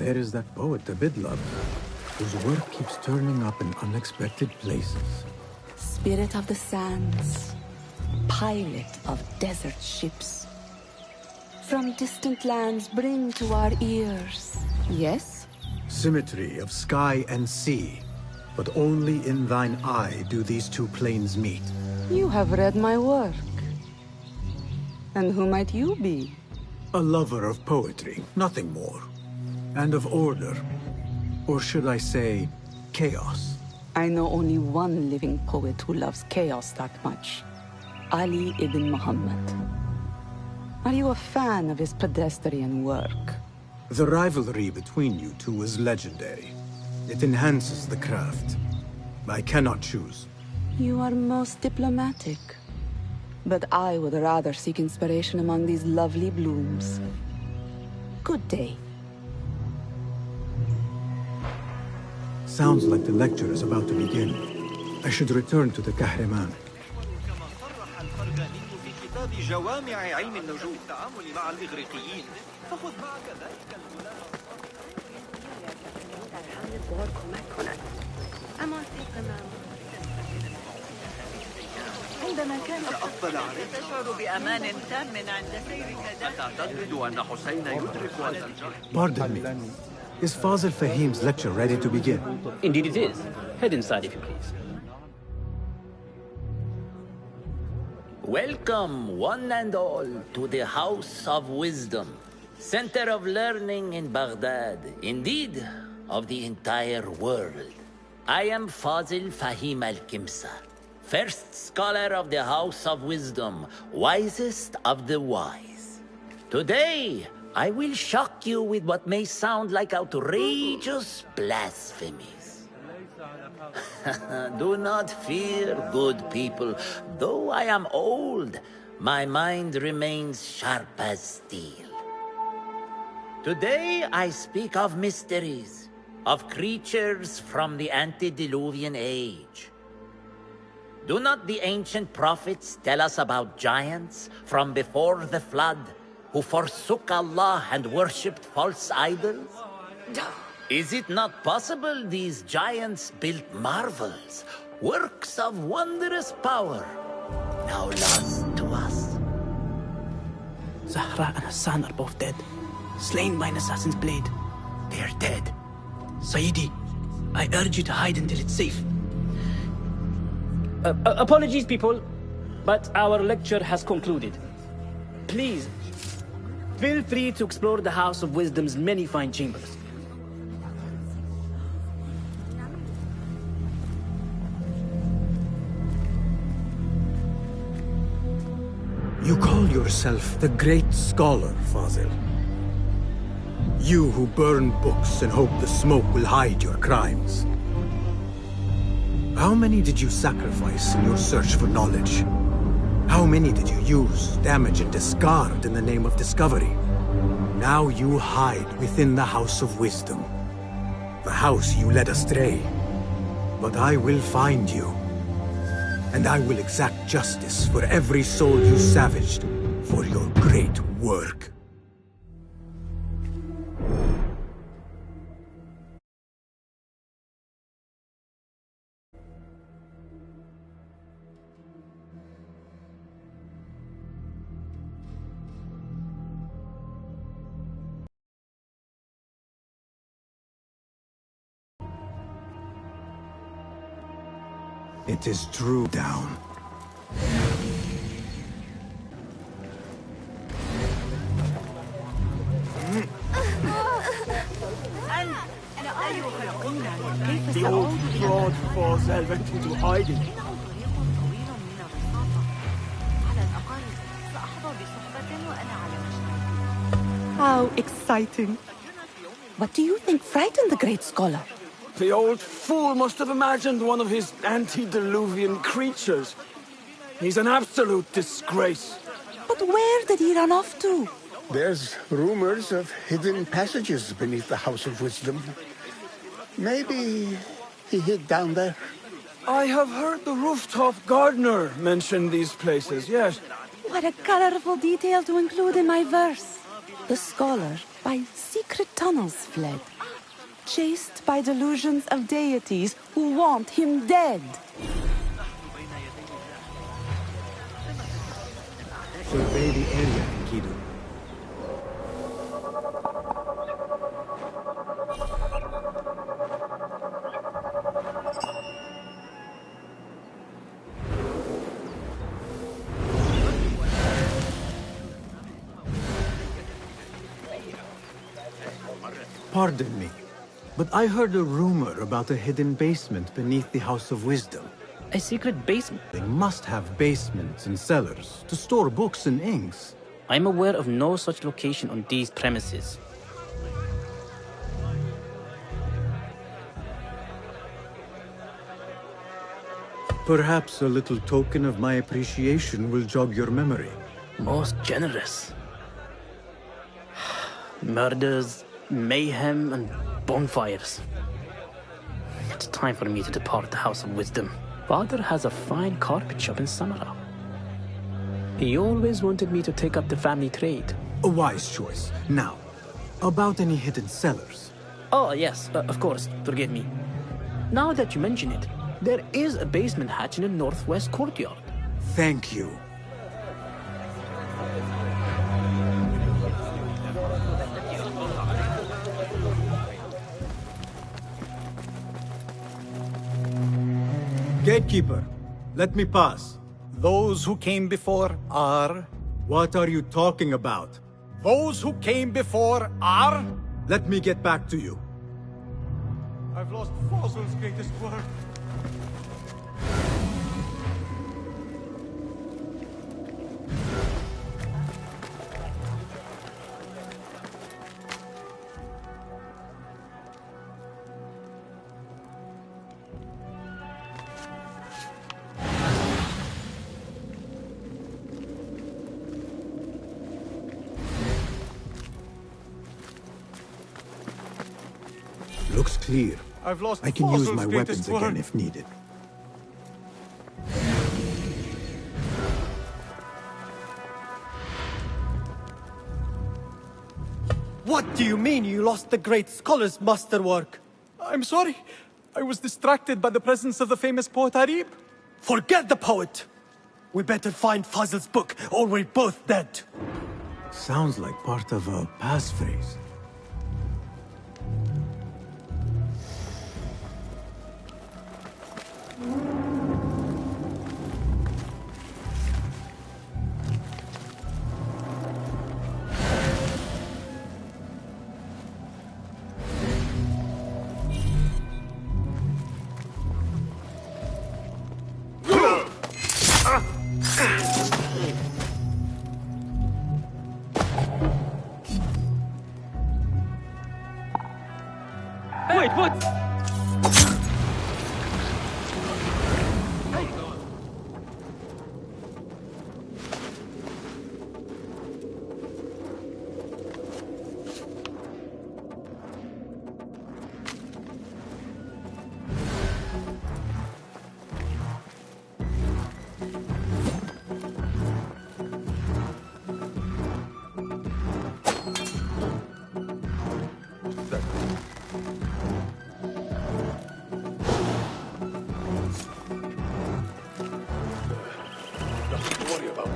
there is that poet, the Bidlove, whose work keeps turning up in unexpected places. Spirit of the sands, pilot of desert ships. From distant lands bring to our ears. Yes? Symmetry of sky and sea, but only in thine eye do these two planes meet. You have read my work. And who might you be? A lover of poetry, nothing more. And of order. Or should I say, chaos. I know only one living poet who loves chaos that much. Ali ibn Muhammad. Are you a fan of his pedestrian work? The rivalry between you two is legendary. It enhances the craft. I cannot choose. You are most diplomatic. But I would rather seek inspiration among these lovely blooms. Good day. Sounds like the lecture is about to begin. I should return to the Kahraman. عندما كان تأطل عليه تشعر بأمان تام عند سيرك. أتعتقد أن حسين يدرك هذا الجرح؟ Pardon me. Is Fazil Fahim's lecture ready to begin? Indeed it is. Head inside if you please. Welcome, one and all, to the House of Wisdom, center of learning in Baghdad, indeed, of the entire world. I am Fazil Fahim al-Kimsa, first scholar of the House of Wisdom, wisest of the wise. Today, I will shock you with what may sound like outrageous blasphemies. Do not fear, good people. Though I am old, my mind remains sharp as steel. Today I speak of mysteries, of creatures from the antediluvian age. Do not the ancient prophets tell us about giants from before the flood who forsook Allah and worshipped false idols? Is it not possible these giants built marvels, works of wondrous power, now lost to us? Zahra and Hassan are both dead, slain by an assassin's blade. They are dead. Sayyidi, I urge you to hide until it's safe. Apologies, people, but our lecture has concluded. Please, feel free to explore the House of Wisdom's many fine chambers. You call yourself the great scholar, Fazil. You who burn books and hope the smoke will hide your crimes. How many did you sacrifice in your search for knowledge? How many did you use, damage, and discard in the name of discovery? Now you hide within the House of Wisdom. The house you led astray. But I will find you. And I will exact justice for every soul you savaged for your great work. It is true, down. The old fraud Fazil went into hiding. How exciting. What do you think frightened the great scholar? The old fool must have imagined one of his antediluvian creatures. He's an absolute disgrace. But where did he run off to? There's rumors of hidden passages beneath the House of Wisdom. Maybe he hid down there. I have heard the rooftop gardener mention these places, yes. What a colorful detail to include in my verse. The scholar by secret tunnels fled, chased by delusions of deities who want him dead. Survey the area, Enkidu. Pardon me, but I heard a rumor about a hidden basement beneath the House of Wisdom. A secret basement? They must have basements and cellars to store books and inks. I'm aware of no such location on these premises. Perhaps a little token of my appreciation will jog your memory. Most generous. Murders, mayhem, and bonfires. It's time for me to depart the House of Wisdom. Father has a fine carpet shop in Samara. He always wanted me to take up the family trade. A wise choice. Now, about any hidden cellars? Oh, yes, of course. Forgive me. Now that you mention it, there is a basement hatch in the northwest courtyard. Thank you. Gatekeeper, let me pass. Those who came before are... What are you talking about? Those who came before are... Let me get back to you. I've lost Fazl's greatest work. Looks clear. I've lost I can use Fazl's my greatest weapons again work. if needed. What do you mean you lost the great scholar's masterwork? I'm sorry. I was distracted by the presence of the famous poet Arib. Forget the poet! We better find Fazl's book, or we're both dead. Sounds like part of a passphrase. Wait, what? Nothing to worry about.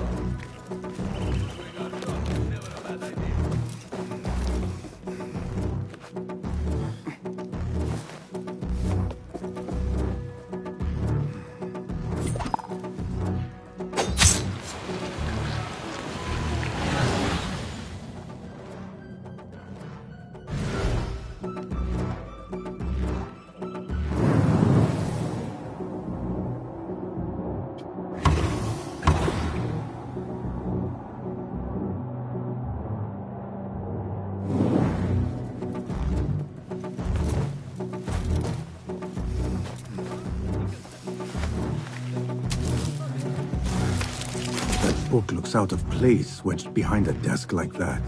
Book looks out of place wedged behind a desk like that.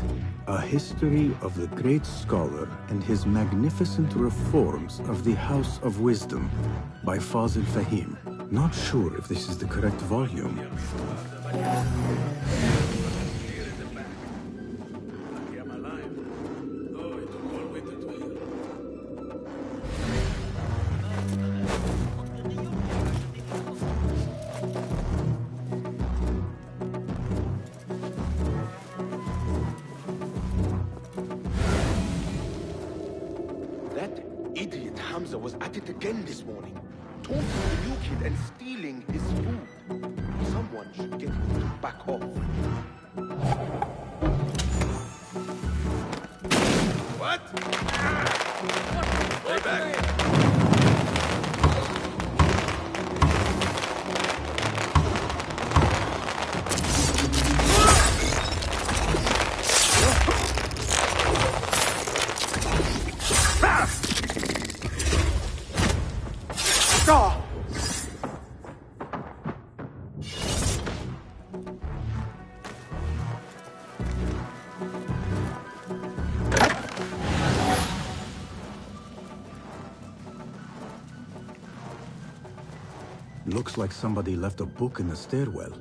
A history of the great scholar and his magnificent reforms of the House of Wisdom by Fazl Fahim. Not sure if this is the correct volume. Hamza was at it again this morning, taunting the new kid and stealing his food. Someone should get him to back off. What? Stay back! Looks like somebody left a book in the stairwell.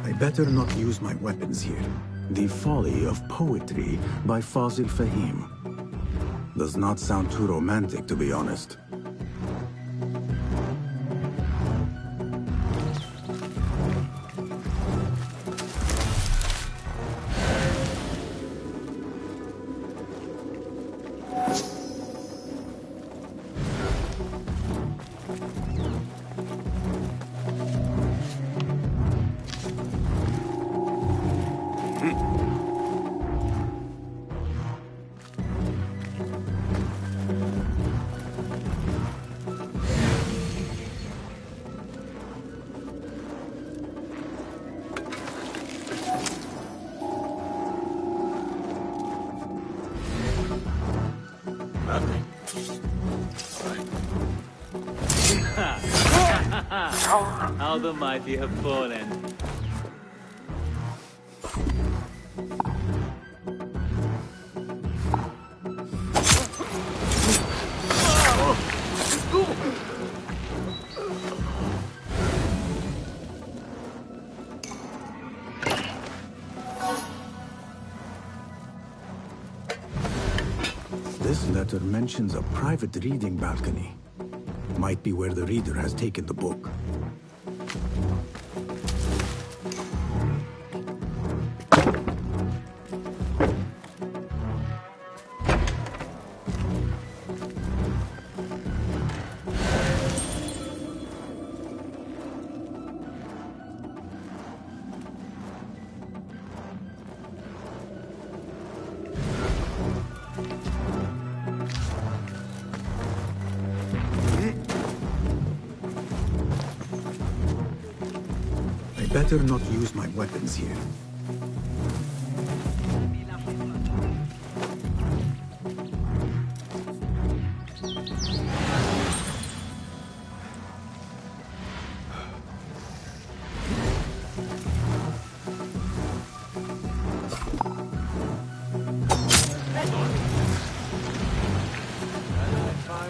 I better not use my weapons here. The Folly of Poetry by Fazil Fahim. Does not sound too romantic, to be honest. How the mighty have fallen. This letter mentions a private reading balcony. Might be where the reader has taken the book. Better not use my weapons here.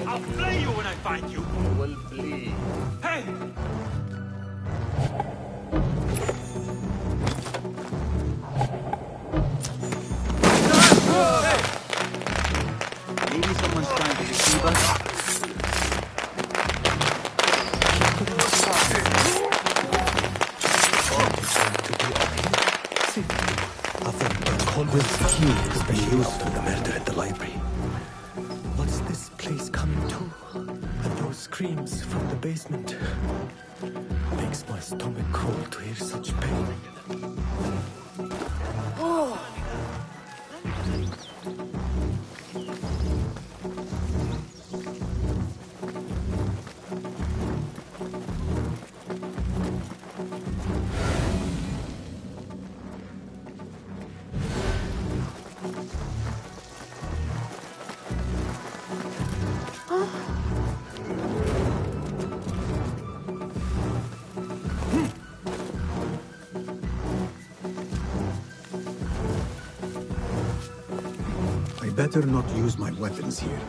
I'll flay you when I find you. You will bleed. Hey! Maybe someone's trying to deceive us. With the key is being used for the murder at the library. What's this place coming to? And those screams from the basement. Makes my stomach crawl to hear such pain. Oh. Better not use my weapons here.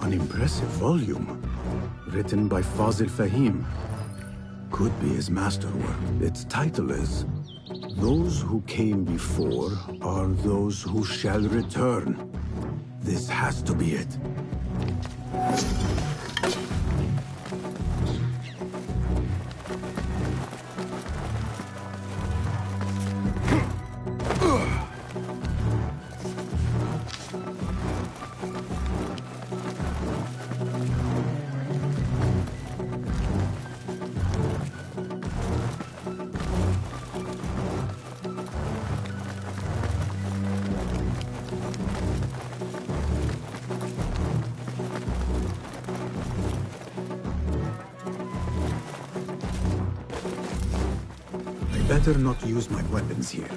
An impressive volume. Written by Fazil Fahim. Could be his masterwork. Its title is Those Who Came Before Are Those Who Shall Return. This has to be it. Better not use my weapons here.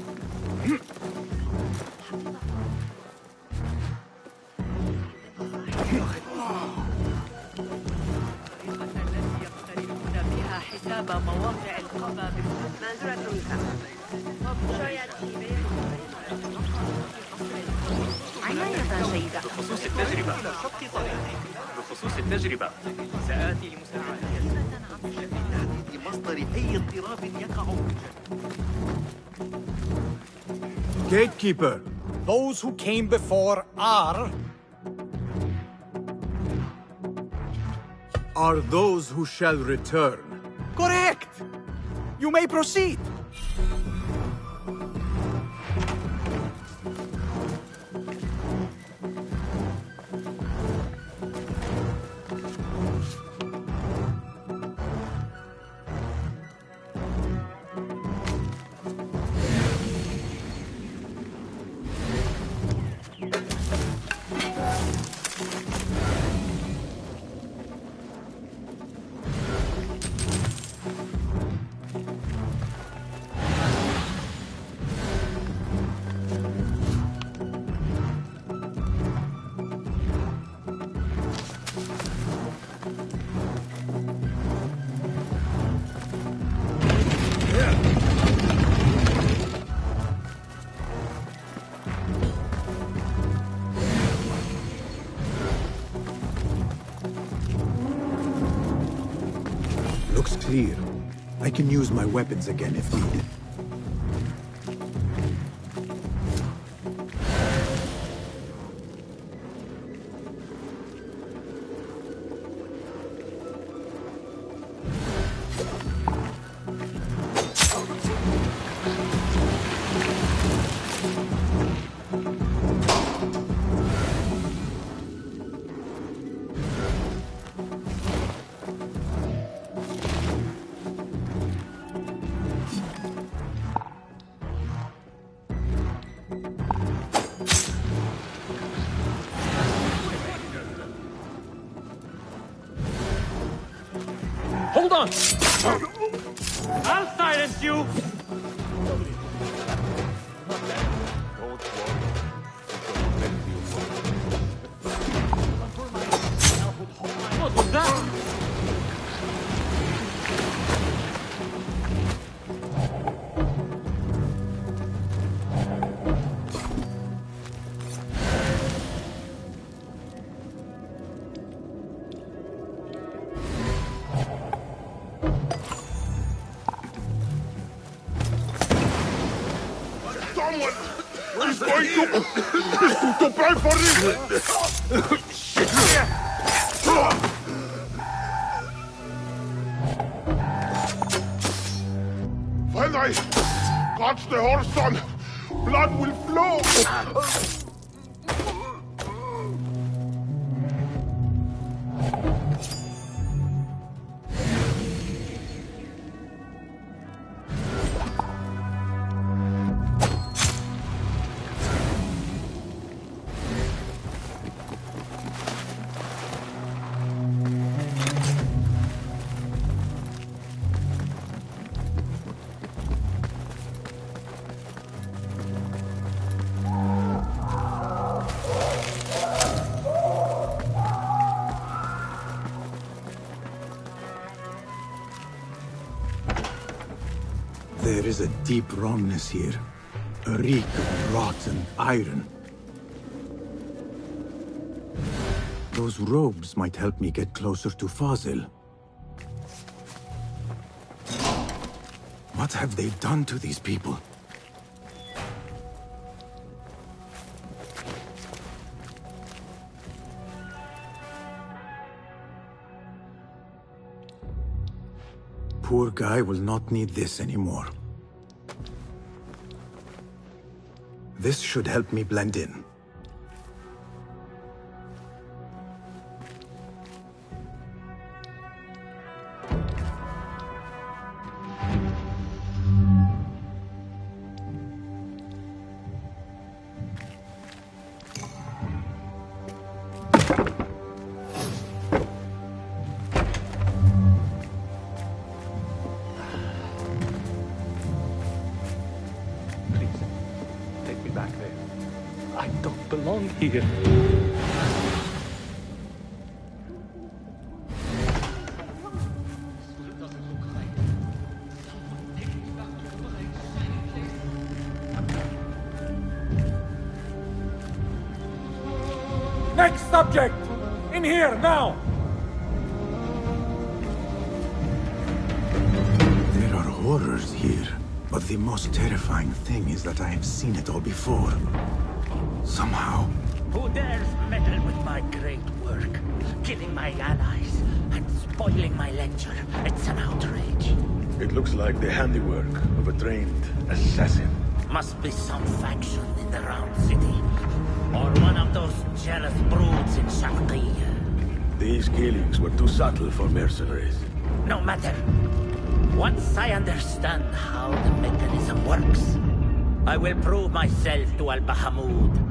بخصوص التجربة سآتي لمساعدتك تحديد مصدر أي اضطراب يقع. Gatekeeper, those who came before are those who shall return. correct. You may proceed. Looks clear. I can use my weapons again if needed. Hold on! I'll silence you! What was that? Someone is going to pay for this! When I catch the horse on, blood will flow! There is a deep wrongness here. A reek of rotten iron. Those robes might help me get closer to Fazil. What have they done to these people? Poor guy will not need this anymore. This should help me blend in. Here. Next subject! In here, now! There are horrors here, but the most terrifying thing is that I have seen it all before. Somehow. Who dares meddle with my great work? Killing my allies and spoiling my lecture. It's an outrage. It looks like the handiwork of a trained assassin. Must be some faction in the Round City. Or one of those jealous broods in Sharqiyya. These killings were too subtle for mercenaries. No matter. Once I understand how the mechanism works, I will prove myself to Al-Bahamud.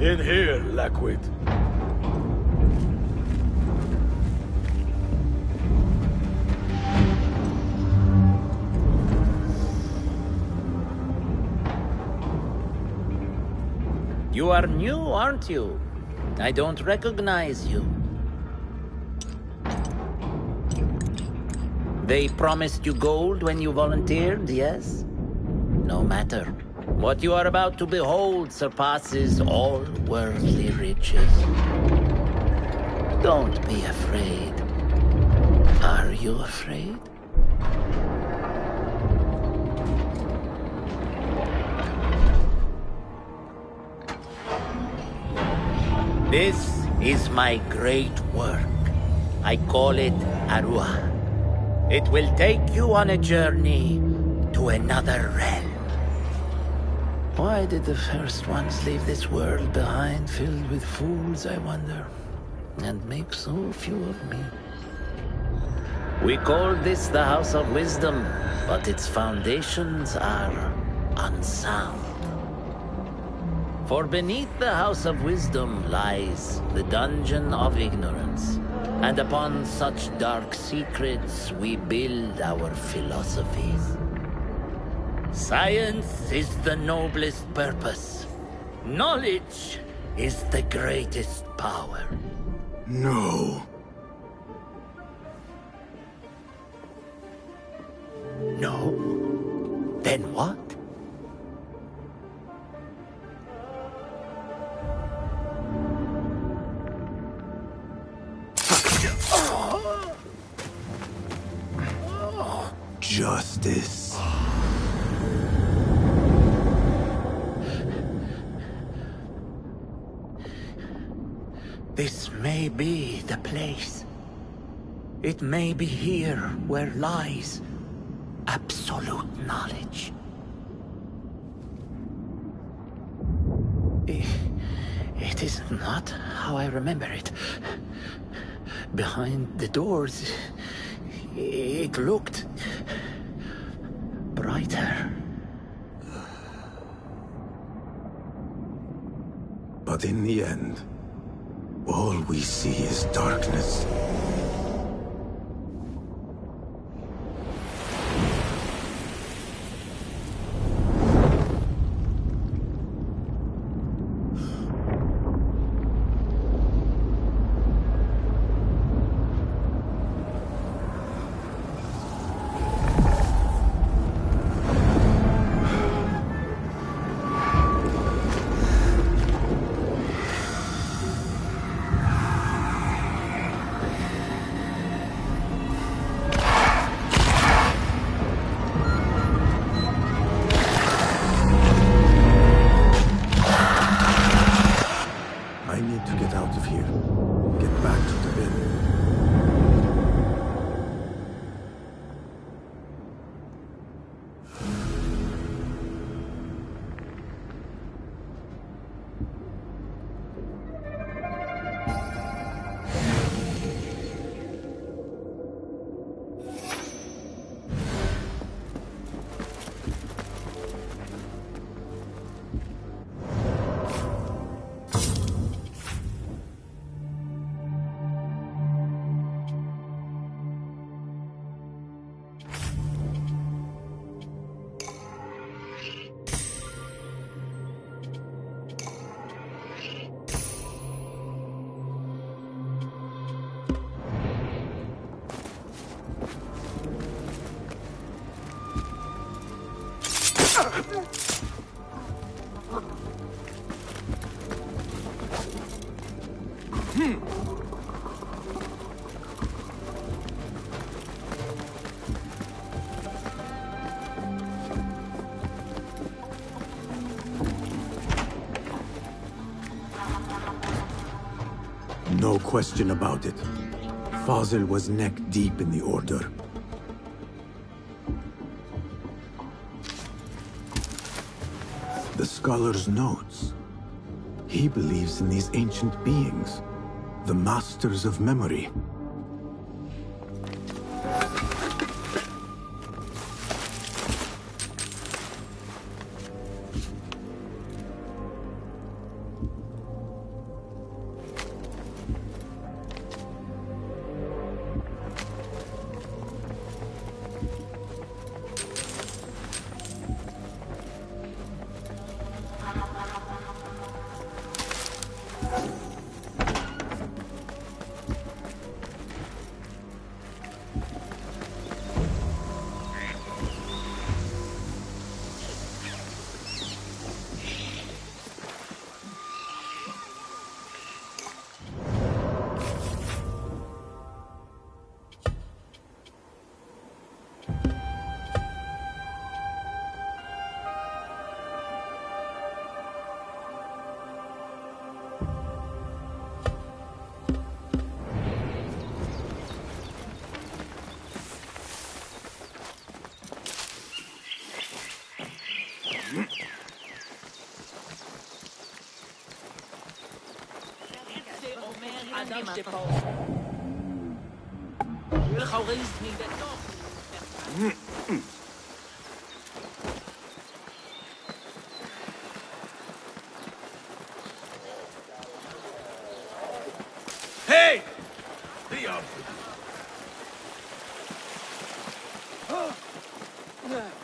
In here, Lackwit. You are new, aren't you? I don't recognize you. They promised you gold when you volunteered, yes? No matter. What you are about to behold surpasses all worldly riches. Don't be afraid. Are you afraid? This is my great work. I call it Arwah. It will take you on a journey to another realm. Why did the first ones leave this world behind, filled with fools, I wonder, and make so few of me? We call this the House of Wisdom, but its foundations are unsound. For beneath the House of Wisdom lies the Dungeon of Ignorance, and upon such dark secrets we build our philosophies. Science is the noblest purpose. Knowledge is the greatest power. No. No? Then what? Justice. This may be the place. It may be here where lies absolute knowledge. It is not how I remember it. Behind the doors, it looked brighter. But in the end, all we see is darkness. No question about it. Fazil was neck deep in the Order. The scholar's notes. He believes in these ancient beings, the masters of memory. Hey!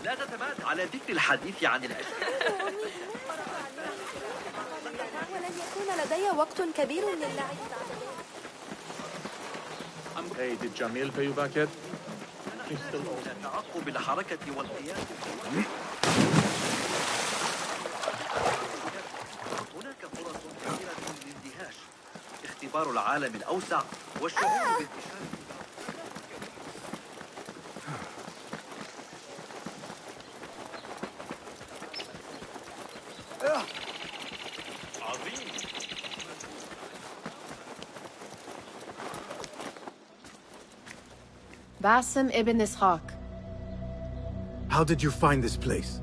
لا تتبادل على ذكر الحديث عن الأشياء. ولن يكون لدي وقت كبير للعب بعد ذلك. Hey, did Jamil pay you back yet? تعقب الحركة والقيادة. هناك فرص كثيرة للاندهاش. اختبار العالم الأوسع والشعور بانتشار. Basim ibn Ishaq. How did you find this place?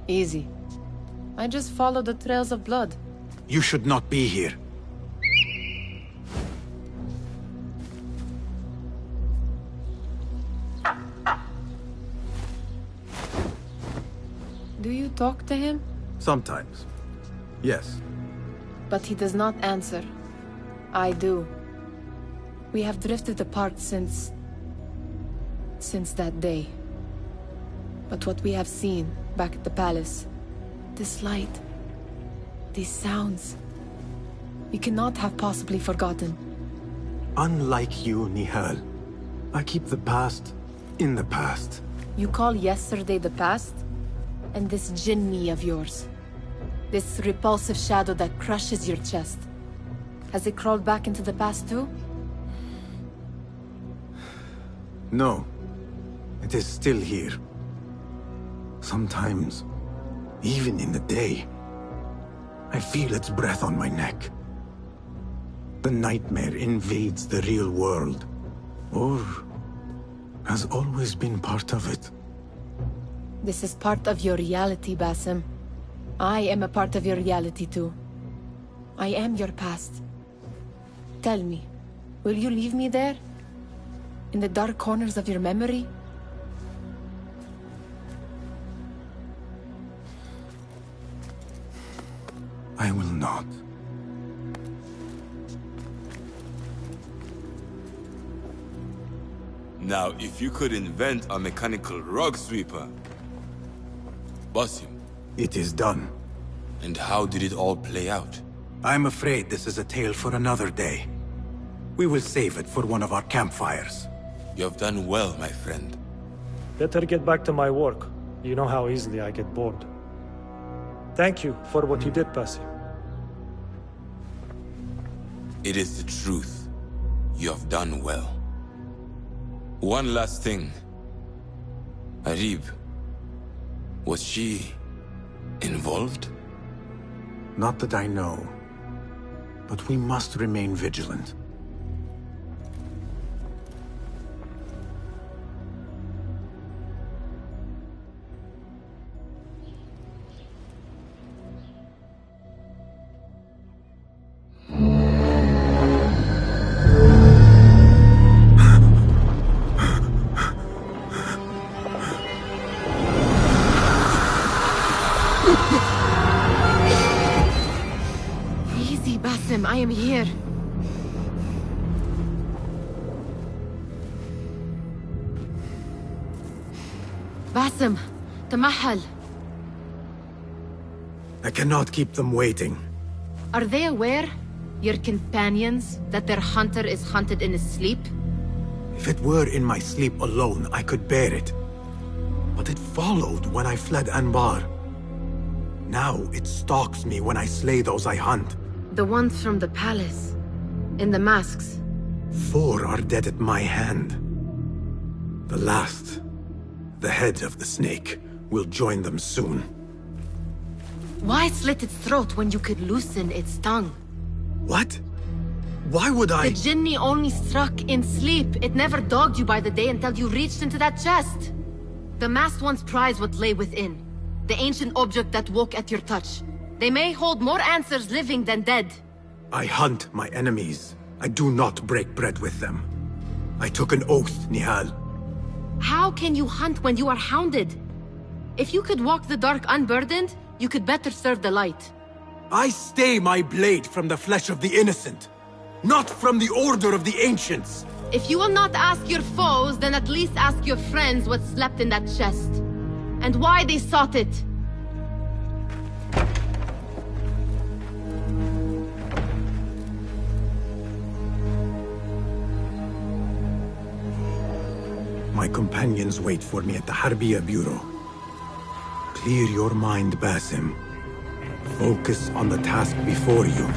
Easy. I just followed the trails of blood. You should not be here. Do you talk to him? Sometimes. Yes. But he does not answer. I do. We have drifted apart since that day. But what we have seen back at the palace, this light, these sounds, we cannot have possibly forgotten. Unlike you, Nihal, I keep the past in the past. You call yesterday the past? And this jinni of yours, this repulsive shadow that crushes your chest, has it crawled back into the past too? No. It is still here. Sometimes, even in the day, I feel its breath on my neck. The nightmare invades the real world, or has always been part of it. This is part of your reality, Basim. I am a part of your reality too. I am your past. Tell me, will you leave me there? In the dark corners of your memory? I will not. Now, if you could invent a mechanical rug sweeper, Basim. It is done. And how did it all play out? I'm afraid this is a tale for another day. We will save it for one of our campfires. You have done well, my friend. Better get back to my work. You know how easily I get bored. Thank you for what you did, Basim. It is the truth. You have done well. One last thing. Arib, was she involved? Not that I know. But we must remain vigilant. Easy, Basim. I am here. Basim, Tamahal. I cannot keep them waiting. Are they aware, your companions, that their hunter is hunted in his sleep? If it were in my sleep alone, I could bear it. But it followed when I fled Anbar. Now it stalks me when I slay those I hunt. The ones from the palace. In the masks. 4 are dead at my hand. The last, the head of the snake, will join them soon. Why slit its throat when you could loosen its tongue? What? Why would I? The Jinni only struck in sleep. It never dogged you by the day until you reached into that chest. The masked ones prize what lay within. The ancient object that woke at your touch. They may hold more answers living than dead. I hunt my enemies. I do not break bread with them. I took an oath, Nihal. How can you hunt when you are hounded? If you could walk the dark unburdened, you could better serve the light. I stay my blade from the flesh of the innocent, not from the order of the ancients. If you will not ask your foes, then at least ask your friends what slept in that chest. And why they sought it. My companions wait for me at the Harbiya Bureau. Clear your mind, Basim. Focus on the task before you.